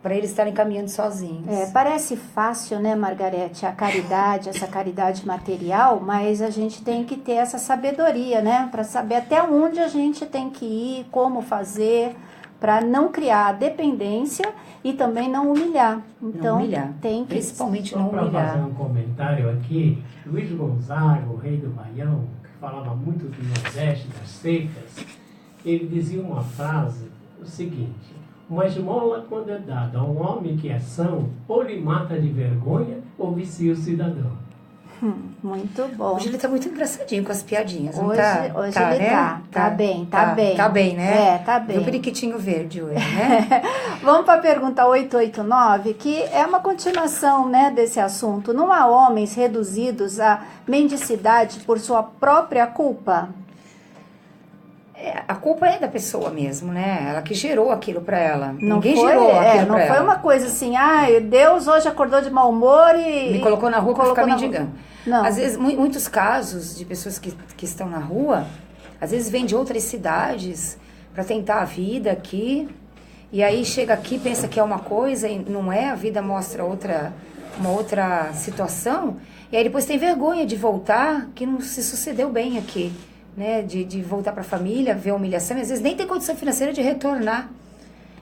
para eles estarem caminhando sozinhos. Parece fácil, né, Margarete, a caridade, essa caridade material, mas a gente tem que ter essa sabedoria, né, para saber até onde a gente tem que ir, como fazer, para não criar dependência e também não humilhar. Então, não humilhar. Tem que... Principalmente Só não para humilhar. fazer um comentário aqui, Luiz Gonzaga, o rei do Baião, que falava muito do Nordeste, das secas, ele dizia uma frase, o seguinte: uma esmola, quando é dada a um homem que é são, ou lhe mata de vergonha, ou vicia o cidadão. Muito bom. Hoje ele tá muito engraçadinho com as piadinhas, não Hoje tá? ele né? tá bem, tá bem. Tá bem, né? Tá bem. Viu o periquitinho verde hoje, né? Vamos para a pergunta 889, que é uma continuação, né, desse assunto. Não há homens reduzidos à mendicidade por sua própria culpa? A culpa é da pessoa mesmo, né? Ela que gerou aquilo pra ela. Ninguém foi, gerou aquilo não pra foi ela. uma coisa assim, Deus hoje acordou de mau humor e... Me colocou na rua pra ficar mendigando. Não. Às vezes, muitos casos de pessoas que estão na rua, às vezes vêm de outras cidades pra tentar a vida aqui, e aí chega aqui, pensa que é uma coisa e não é, a vida mostra uma outra situação, e aí depois tem vergonha de voltar, que não se sucedeu bem aqui. Né, de voltar para a família, ver a humilhação, e às vezes nem tem condição financeira de retornar.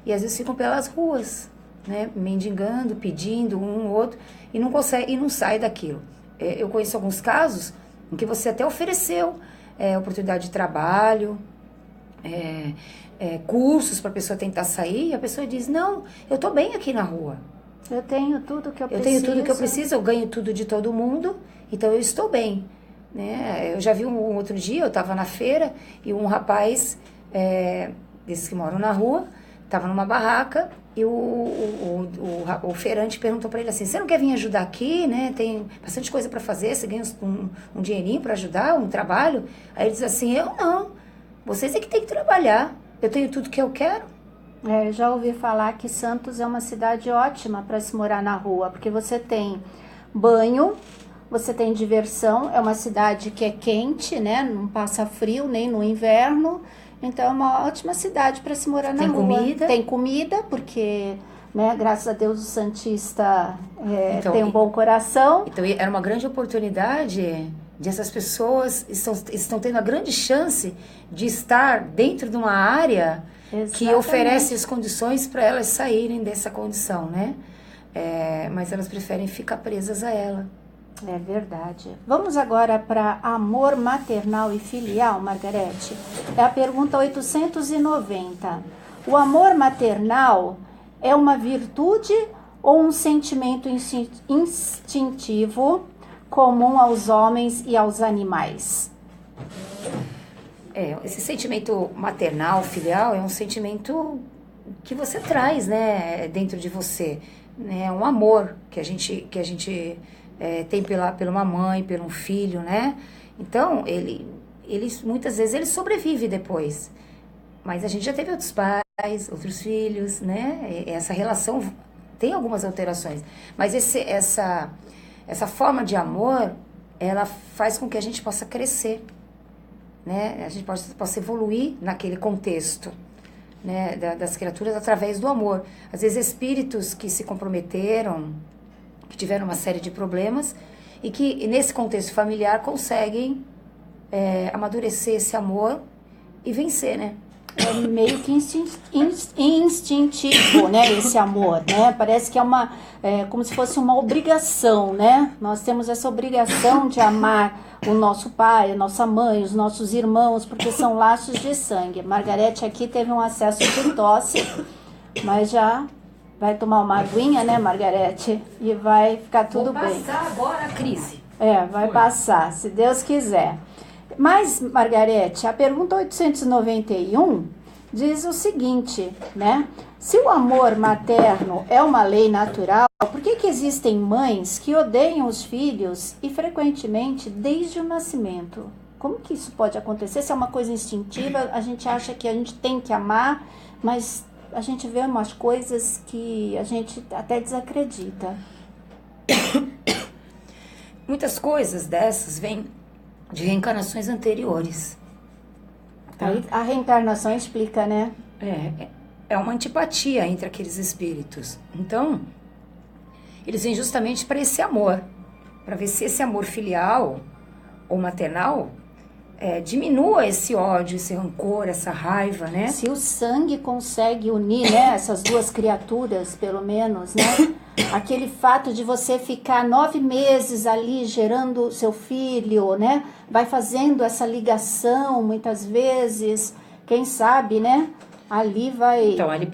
E às vezes ficam pelas ruas, né, mendigando, pedindo um outro, e não consegue, e não sai daquilo. Eu conheço alguns casos em que você até ofereceu oportunidade de trabalho, cursos para a pessoa tentar sair, e a pessoa diz: não, eu estou bem aqui na rua. Eu tenho tudo que eu preciso. Eu tenho tudo que eu preciso, eu ganho tudo de todo mundo, então eu estou bem. Né? Eu já vi um outro dia, eu estava na feira e um rapaz, desses que moram na rua, estava numa barraca e o feirante perguntou para ele assim: você não quer vir ajudar aqui, né? Tem bastante coisa para fazer, você ganha um dinheirinho para ajudar, um trabalho? Aí ele diz assim: eu não, vocês é que tem que trabalhar, eu tenho tudo que eu quero. Eu já ouvi falar que Santos é uma cidade ótima para se morar na rua, porque você tem banho, você tem diversão, é uma cidade que é quente, né? Não passa frio nem no inverno, então é uma ótima cidade para se morar na rua. Tem comida, porque, né, graças a Deus o Santista tem um bom coração. Então era uma grande oportunidade de essas pessoas estão tendo a grande chance de estar dentro de uma área que oferece as condições para elas saírem dessa condição, né? Mas elas preferem ficar presas a ela. É verdade. Vamos agora para amor maternal e filial, Margarete. É a pergunta 890. O amor maternal é uma virtude ou um sentimento instintivo comum aos homens e aos animais? Esse sentimento maternal, filial, é um sentimento que você traz, né, dentro de você. É um amor que a gente tem pela uma mãe, pelo filho, né? Então, ele muitas vezes ele sobrevive depois. Mas a gente já teve outros pais, outros filhos, né? Essa relação tem algumas alterações. Mas essa forma de amor, ela faz com que a gente possa crescer, né? A gente possa evoluir naquele contexto, né? Das criaturas através do amor. Às vezes espíritos que se comprometeram, que tiveram uma série de problemas e que nesse contexto familiar conseguem amadurecer esse amor e vencer, né? É meio que instintivo, né, esse amor, né? Parece que como se fosse uma obrigação, né? Nós temos essa obrigação de amar o nosso pai, a nossa mãe, os nossos irmãos, porque são laços de sangue. Margarete aqui teve um acesso de tosse, mas já vai tomar uma aguinha, né, Margarete? E vai ficar tudo bem. Vou passar agora a crise. Vai passar, se Deus quiser. Mas, Margarete, a pergunta 891 diz o seguinte, né? Se o amor materno é uma lei natural, por que existem mães que odeiam os filhos e frequentemente desde o nascimento? Como que isso pode acontecer? Se é uma coisa instintiva, a gente acha que a gente tem que amar, mas a gente vê umas coisas que a gente até desacredita. Muitas coisas dessas vêm de reencarnações anteriores. Tá? Aí a reencarnação explica, né? É uma antipatia entre aqueles espíritos. Então, eles vêm justamente para esse amor, para ver se esse amor filial ou maternal diminua esse ódio, esse rancor, essa raiva, né? Se o sangue consegue unir, né, essas duas criaturas, pelo menos, né? Aquele fato de você ficar 9 meses ali gerando seu filho, né? Vai fazendo essa ligação muitas vezes, quem sabe, né? Ali vai... Então, ele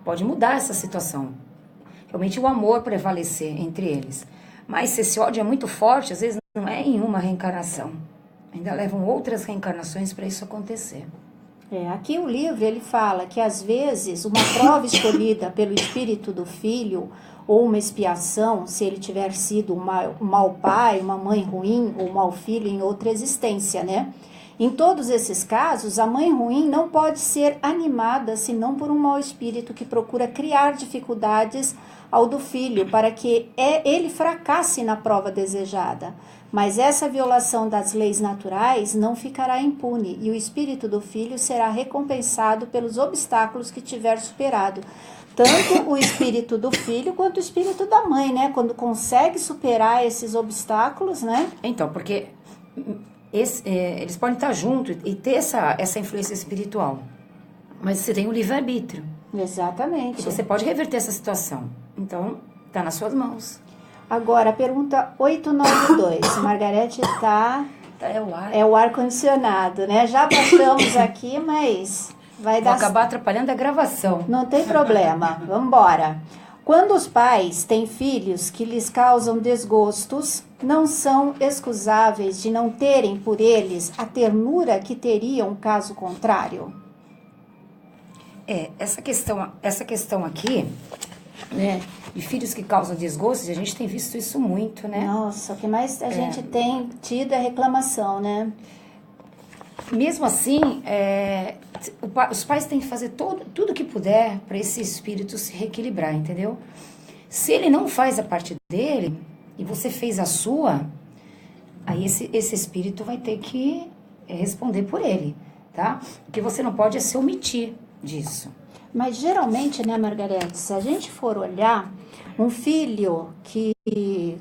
pode mudar essa situação. Realmente o amor prevalecer entre eles. Mas se esse ódio é muito forte, às vezes não é em uma reencarnação. Ainda levam outras reencarnações para isso acontecer. Aqui o livro ele fala que às vezes uma prova escolhida pelo espírito do filho ou uma expiação, se ele tiver sido um mau pai, uma mãe ruim ou um mau filho em outra existência, né? Em todos esses casos, a mãe ruim não pode ser animada senão por um mau espírito que procura criar dificuldades ao do filho para que ele fracasse na prova desejada. Mas essa violação das leis naturais não ficará impune e o espírito do filho será recompensado pelos obstáculos que tiver superado. Tanto o espírito do filho quanto o espírito da mãe, né? Quando consegue superar esses obstáculos, né? Então, porque eles podem estar juntos e ter essa influência espiritual. Mas você tem o livre-arbítrio. Exatamente. E você pode reverter essa situação. Então, está nas suas mãos. Agora, a pergunta 892. Margarete é o ar-condicionado, né? Já passamos aqui, mas vai dar... Vou acabar atrapalhando a gravação. Não tem problema. Vamos embora. Quando os pais têm filhos que lhes causam desgostos, não são excusáveis de não terem por eles a ternura que teriam caso contrário? Essa questão aqui, né, de filhos que causam desgostos, a gente tem visto isso muito, né? Nossa, o que mais a gente tem tido é reclamação, né? Mesmo assim, os pais têm que fazer tudo que puder para esse espírito se reequilibrar, entendeu? Se ele não faz a parte dele e você fez a sua, aí esse espírito vai ter que responder por ele, tá? O que você não pode é se omitir disso. Mas geralmente, né, Margarete, se a gente for olhar, um filho que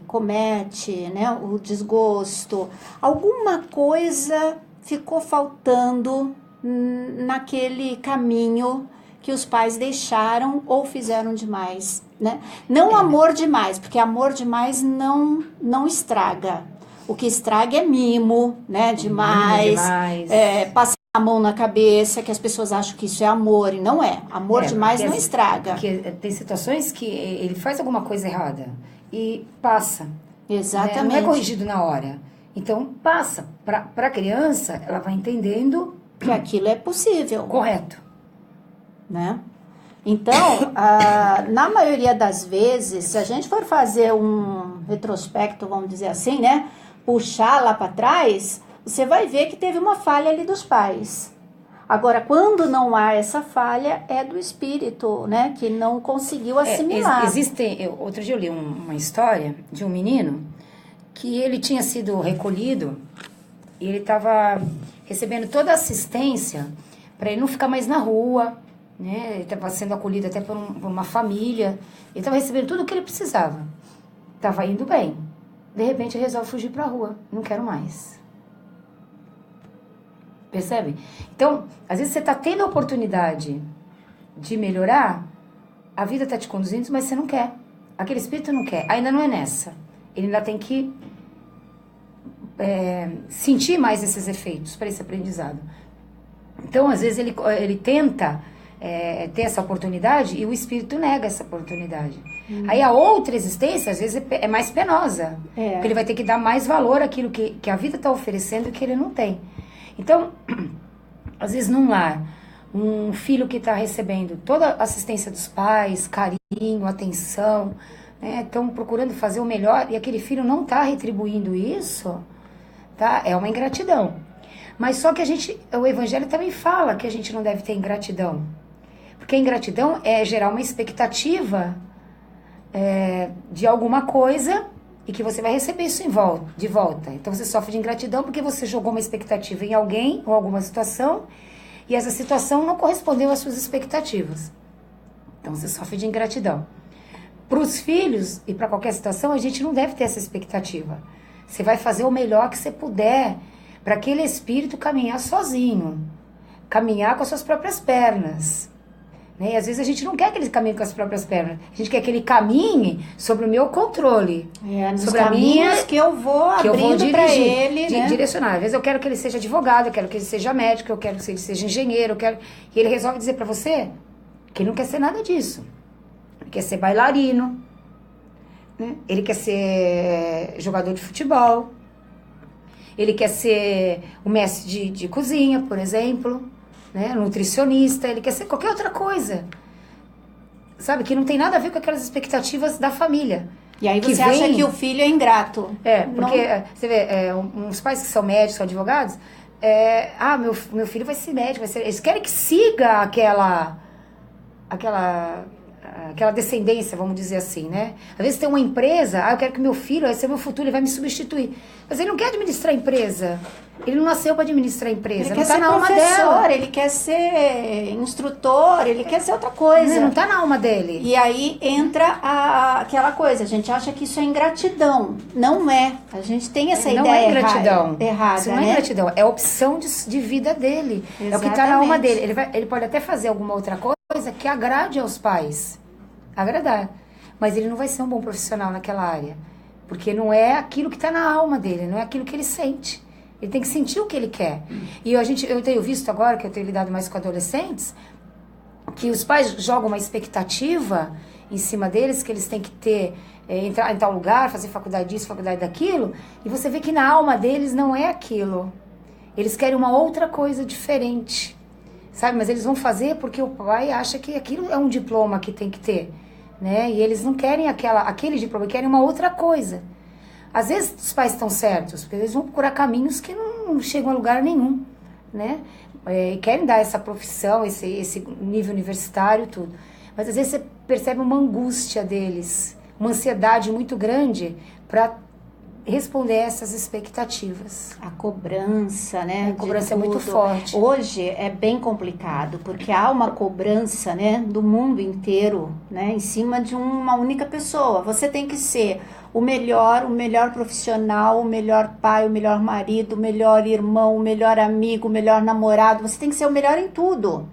comete, né, o desgosto, alguma coisa ficou faltando naquele caminho que os pais deixaram ou fizeram demais, né? Não amor demais, porque amor demais não estraga. O que estraga é mimo, né? Demais. Passar a mão na cabeça, que as pessoas acham que isso é amor, e não é. Amor demais não estraga. Porque tem situações que ele faz alguma coisa errada e passa. Exatamente. Não é corrigido na hora. Então, passa. Para a criança, ela vai entendendo que aquilo é possível. Correto. Né? Então, na maioria das vezes, se a gente for fazer um retrospecto, vamos dizer assim, né? Puxar lá para trás, você vai ver que teve uma falha ali dos pais. Agora, quando não há essa falha, é do espírito, né? Que não conseguiu assimilar. Outro dia eu li uma história de um menino que ele tinha sido recolhido e ele estava recebendo toda a assistência para ele não ficar mais na rua, né? Ele estava sendo acolhido até por uma família. Ele estava recebendo tudo o que ele precisava. Estava indo bem. De repente, ele resolve fugir para a rua. Não quero mais. Percebe? Então, às vezes você está tendo a oportunidade de melhorar, a vida está te conduzindo, mas você não quer. Aquele espírito não quer. Ainda não é nessa. Ele ainda tem que sentir mais esses efeitos para esse aprendizado. Então, às vezes, ele tenta ter essa oportunidade e o espírito nega essa oportunidade. Aí a outra existência, às vezes, é mais penosa. Porque ele vai ter que dar mais valor àquilo que a vida está oferecendo e que ele não tem. Então, às vezes num lar, um filho que está recebendo toda a assistência dos pais, carinho, atenção, né, estão procurando fazer o melhor e aquele filho não está retribuindo isso, tá? É uma ingratidão. Mas só que o Evangelho também fala que a gente não deve ter ingratidão. Porque a ingratidão é gerar uma expectativa de alguma coisa e que você vai receber isso de volta. Então você sofre de ingratidão porque você jogou uma expectativa em alguém ou alguma situação e essa situação não correspondeu às suas expectativas. Então você sofre de ingratidão. Para os filhos e para qualquer situação, a gente não deve ter essa expectativa. Você vai fazer o melhor que você puder para aquele espírito caminhar sozinho, caminhar com as suas próprias pernas. Né? E às vezes a gente não quer que ele caminhe com as próprias pernas, a gente quer que ele caminhe sobre o meu controle. Nos sobre caminhos que eu vou abrindo para ele, né? Direcionar. Às vezes eu quero que ele seja advogado, eu quero que ele seja médico, eu quero que ele seja engenheiro, e ele resolve dizer para você que ele não quer ser nada disso. Ele quer ser bailarino, né? Ele quer ser jogador de futebol, ele quer ser o mestre de cozinha, por exemplo, né? Nutricionista, ele quer ser qualquer outra coisa, sabe? Que não tem nada a ver com aquelas expectativas da família. E aí você acha que o filho é ingrato. Porque você vê, uns pais que são médicos, são advogados, meu filho vai ser médico, eles querem que siga aquela descendência, vamos dizer assim, né? Às vezes tem uma empresa, eu quero que meu filho, esse é meu futuro, ele vai me substituir. Mas ele não quer administrar a empresa. Ele não nasceu para administrar a empresa. Ele não quer ser na alma professor, dela. ele quer ser instrutor, ele quer ser outra coisa. Não tá na alma dele. E aí entra aquela coisa, a gente acha que isso é ingratidão. Não é. A gente tem essa não ideia é ingratidão. errada, isso não é ingratidão, é opção de vida dele. Exatamente. É o que tá na alma dele. Ele pode até fazer alguma outra coisa que agrade aos pais. Agradar. Mas ele não vai ser um bom profissional naquela área. Porque não é aquilo que está na alma dele, não é aquilo que ele sente. Ele tem que sentir o que ele quer. E eu tenho visto agora, que eu tenho lidado mais com adolescentes, que os pais jogam uma expectativa em cima deles, que eles têm que entrar em tal lugar, fazer faculdade disso, faculdade daquilo, e você vê que na alma deles não é aquilo. Eles querem uma outra coisa diferente. Sabe? Mas eles vão fazer porque o pai acha que aquilo é um diploma que tem que ter. Né? E eles não querem aquele diploma, querem uma outra coisa. Às vezes os pais estão certos, porque eles vão procurar caminhos que não chegam a lugar nenhum, né? E querem dar essa profissão, esse nível universitário, tudo. Mas às vezes você percebe uma angústia deles, uma ansiedade muito grande para responder a essas expectativas. A cobrança, né? A cobrança é muito forte. Hoje é bem complicado, porque há uma cobrança, né, do mundo inteiro, né, em cima de uma única pessoa. Você tem que ser o melhor profissional, o melhor pai, o melhor marido, o melhor irmão, o melhor amigo, o melhor namorado. Você tem que ser o melhor em tudo.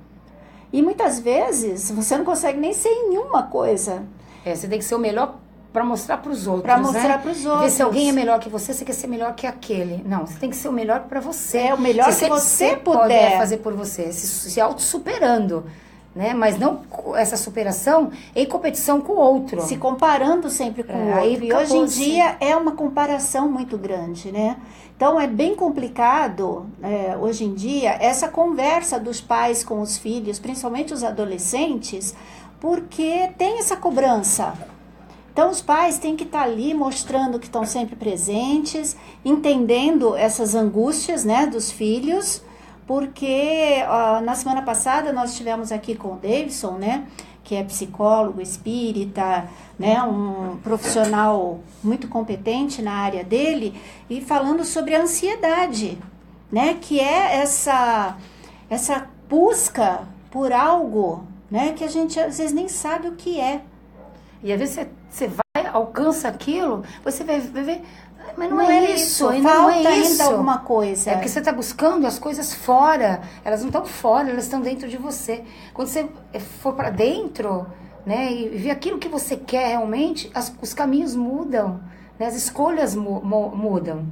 E muitas vezes você não consegue nem ser em nenhuma coisa. Você tem que ser o melhor para mostrar para os outros, para mostrar para os outros. Ver se alguém é melhor que você quer ser melhor que aquele. Não, você tem que ser o melhor para você. É o melhor que você puder pode fazer por você, se auto-superando, né? Mas não essa superação em competição com o outro. Se comparando sempre com o outro. E hoje em dia é uma comparação muito grande, né? Então é bem complicado, hoje em dia, essa conversa dos pais com os filhos, principalmente os adolescentes, porque tem essa cobrança. Então, os pais têm que estar ali mostrando que estão sempre presentes, entendendo essas angústias, né, dos filhos, porque na semana passada nós estivemos aqui com o Davidson, né, que é psicólogo espírita, né, um profissional muito competente na área dele, e falando sobre a ansiedade, né, que é essa busca por algo, né, que a gente às vezes nem sabe o que é. E às vezes você vai, alcança aquilo, você vai ver, mas não é isso, ainda falta não é isso. Ainda alguma coisa. É porque você está buscando as coisas fora, elas não estão fora, elas estão dentro de você. Quando você for para dentro, né, e ver aquilo que você quer realmente, os caminhos mudam, né, as escolhas mudam.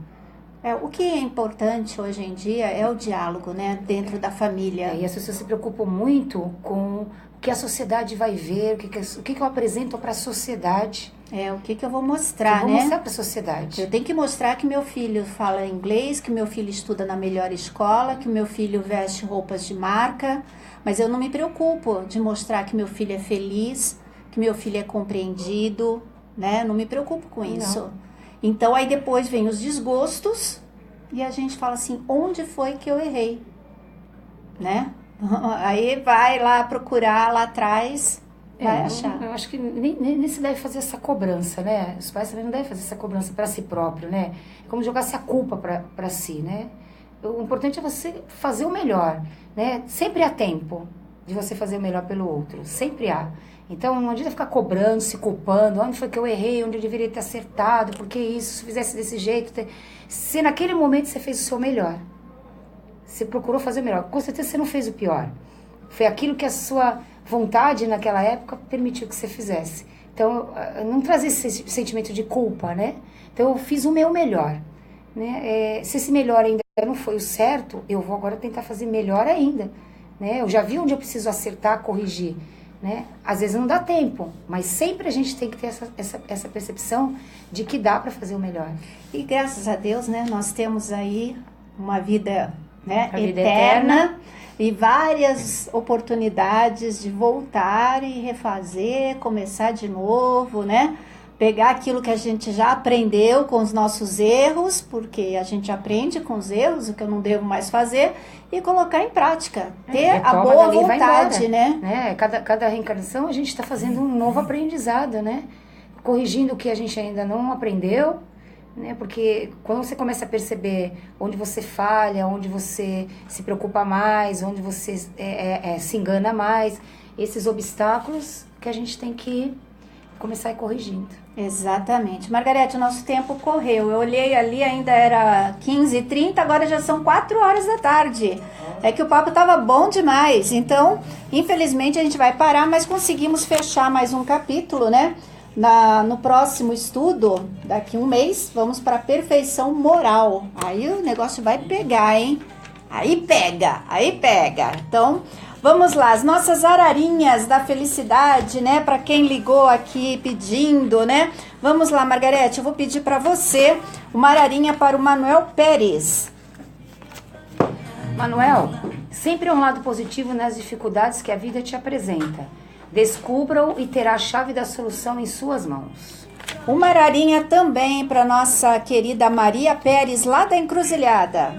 O que é importante hoje em dia é o diálogo, né, dentro da família. E as pessoas se preocupam muito com o que a sociedade vai ver, o que eu apresento para a sociedade. O que eu vou mostrar, eu vou mostrar para a sociedade. Eu tenho que mostrar que meu filho fala inglês, que meu filho estuda na melhor escola, que meu filho veste roupas de marca, mas eu não me preocupo de mostrar que meu filho é feliz, que meu filho é compreendido, né? Não me preocupo com isso. Então, aí depois vem os desgostos e a gente fala assim, onde foi que eu errei? Né? Aí vai lá procurar lá atrás, vai achar. Eu acho que nem se deve fazer essa cobrança, né? Os pais também não devem fazer essa cobrança para si próprio, né? É como jogar essa culpa para si, né? O importante é você fazer o melhor, né? Sempre há tempo de você fazer o melhor pelo outro, sempre há. Então, não adianta ficar cobrando, se culpando, onde foi que eu errei, onde eu deveria ter acertado, por que isso, se fizesse desse jeito. Se naquele momento você fez o seu melhor, você procurou fazer o melhor, com certeza você não fez o pior. Foi aquilo que a sua vontade naquela época permitiu que você fizesse. Então, não trazer esse sentimento de culpa, né? Então, eu fiz o meu melhor. Né? Se esse melhor ainda não foi o certo, eu vou agora tentar fazer melhor ainda. Né? Eu já vi onde eu preciso acertar, corrigir. Né? Às vezes não dá tempo, mas sempre a gente tem que ter essa percepção de que dá para fazer o melhor. E graças a Deus, né, nós temos aí uma vida, né, eterna e várias oportunidades de voltar e refazer, começar de novo, né? Pegar aquilo que a gente já aprendeu com os nossos erros, porque a gente aprende com os erros, o que eu não devo mais fazer, e colocar em prática. Ter a boa vontade, né? Cada reencarnação a gente está fazendo um novo aprendizado, né? Corrigindo o que a gente ainda não aprendeu, né? Porque quando você começa a perceber onde você falha, onde você se preocupa mais, onde você se engana mais, esses obstáculos que a gente tem que começar a ir corrigindo. Exatamente. Margarete, o nosso tempo correu. Eu olhei ali, ainda era 15h30, agora já são 4 horas da tarde. É que o papo estava bom demais. Então, infelizmente, a gente vai parar, mas conseguimos fechar mais um capítulo, né? No próximo estudo, daqui um mês, vamos para a perfeição moral. Aí o negócio vai pegar, hein? Aí pega. Então, vamos lá, as nossas ararinhas da felicidade, né? Para quem ligou aqui pedindo, né? Vamos lá, Margarete, eu vou pedir para você uma ararinha para o Manuel Pérez. Manuel, sempre há um lado positivo nas dificuldades que a vida te apresenta. Descubra-o e terá a chave da solução em suas mãos. Uma ararinha também para nossa querida Maria Pérez, lá da Encruzilhada.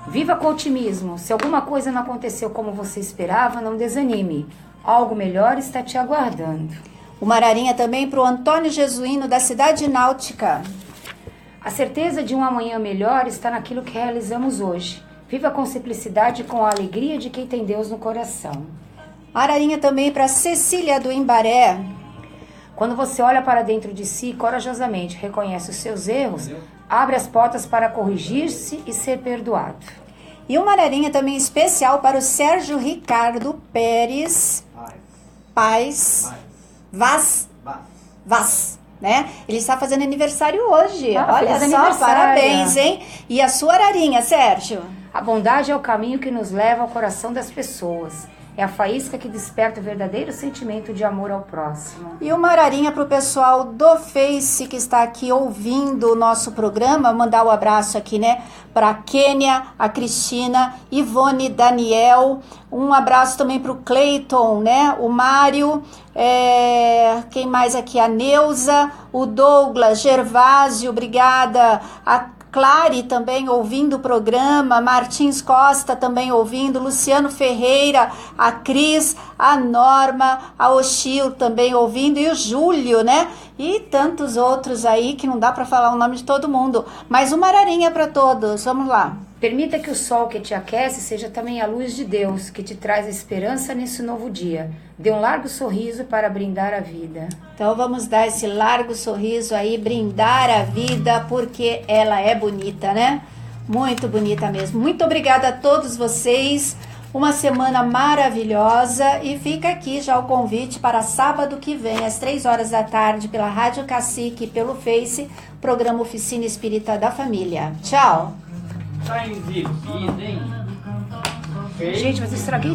Viva com otimismo. Se alguma coisa não aconteceu como você esperava, não desanime. Algo melhor está te aguardando. Uma ararinha também para o Antônio Jesuíno, da Cidade Náutica. A certeza de um amanhã melhor está naquilo que realizamos hoje. Viva com simplicidade e com a alegria de quem tem Deus no coração. Ararinha também para Cecília, do Imbaré. Quando você olha para dentro de si corajosamente, reconhece os seus erros, abre as portas para corrigir-se e ser perdoado. E uma ararinha também especial para o Sérgio Ricardo Pérez Paz Vaz, né? Ele está fazendo aniversário hoje. Olha só, parabéns, hein? E a sua ararinha, Sérgio? A bondade é o caminho que nos leva ao coração das pessoas. É a faísca que desperta o verdadeiro sentimento de amor ao próximo. E uma ararinha para o pessoal do Face que está aqui ouvindo o nosso programa. Mandar o abraço aqui, né? Para a Kênia, a Cristina, Ivone, Daniel. Um abraço também para o Cleiton, né? O Mário. Quem mais aqui? A Neuza, o Douglas, Gervásio, obrigada. A Clare também ouvindo o programa, Martins Costa também ouvindo, Luciano Ferreira, a Cris, a Norma, a Oshio também ouvindo, e o Júlio, né? E tantos outros aí que não dá para falar o nome de todo mundo. Mas uma ararinha para todos, vamos lá. Permita que o sol que te aquece seja também a luz de Deus, que te traz a esperança nesse novo dia. Dê um largo sorriso para brindar a vida. Então vamos dar esse largo sorriso aí, brindar a vida, porque ela é bonita, né? Muito bonita mesmo. Muito obrigada a todos vocês. uma semana maravilhosa e fica aqui já o convite para sábado que vem, às 3 horas da tarde, pela Rádio Cacique e pelo Face, programa Oficina Espírita da Família. Tchau! Tá exibido, hein? Gente, mas eu estraguei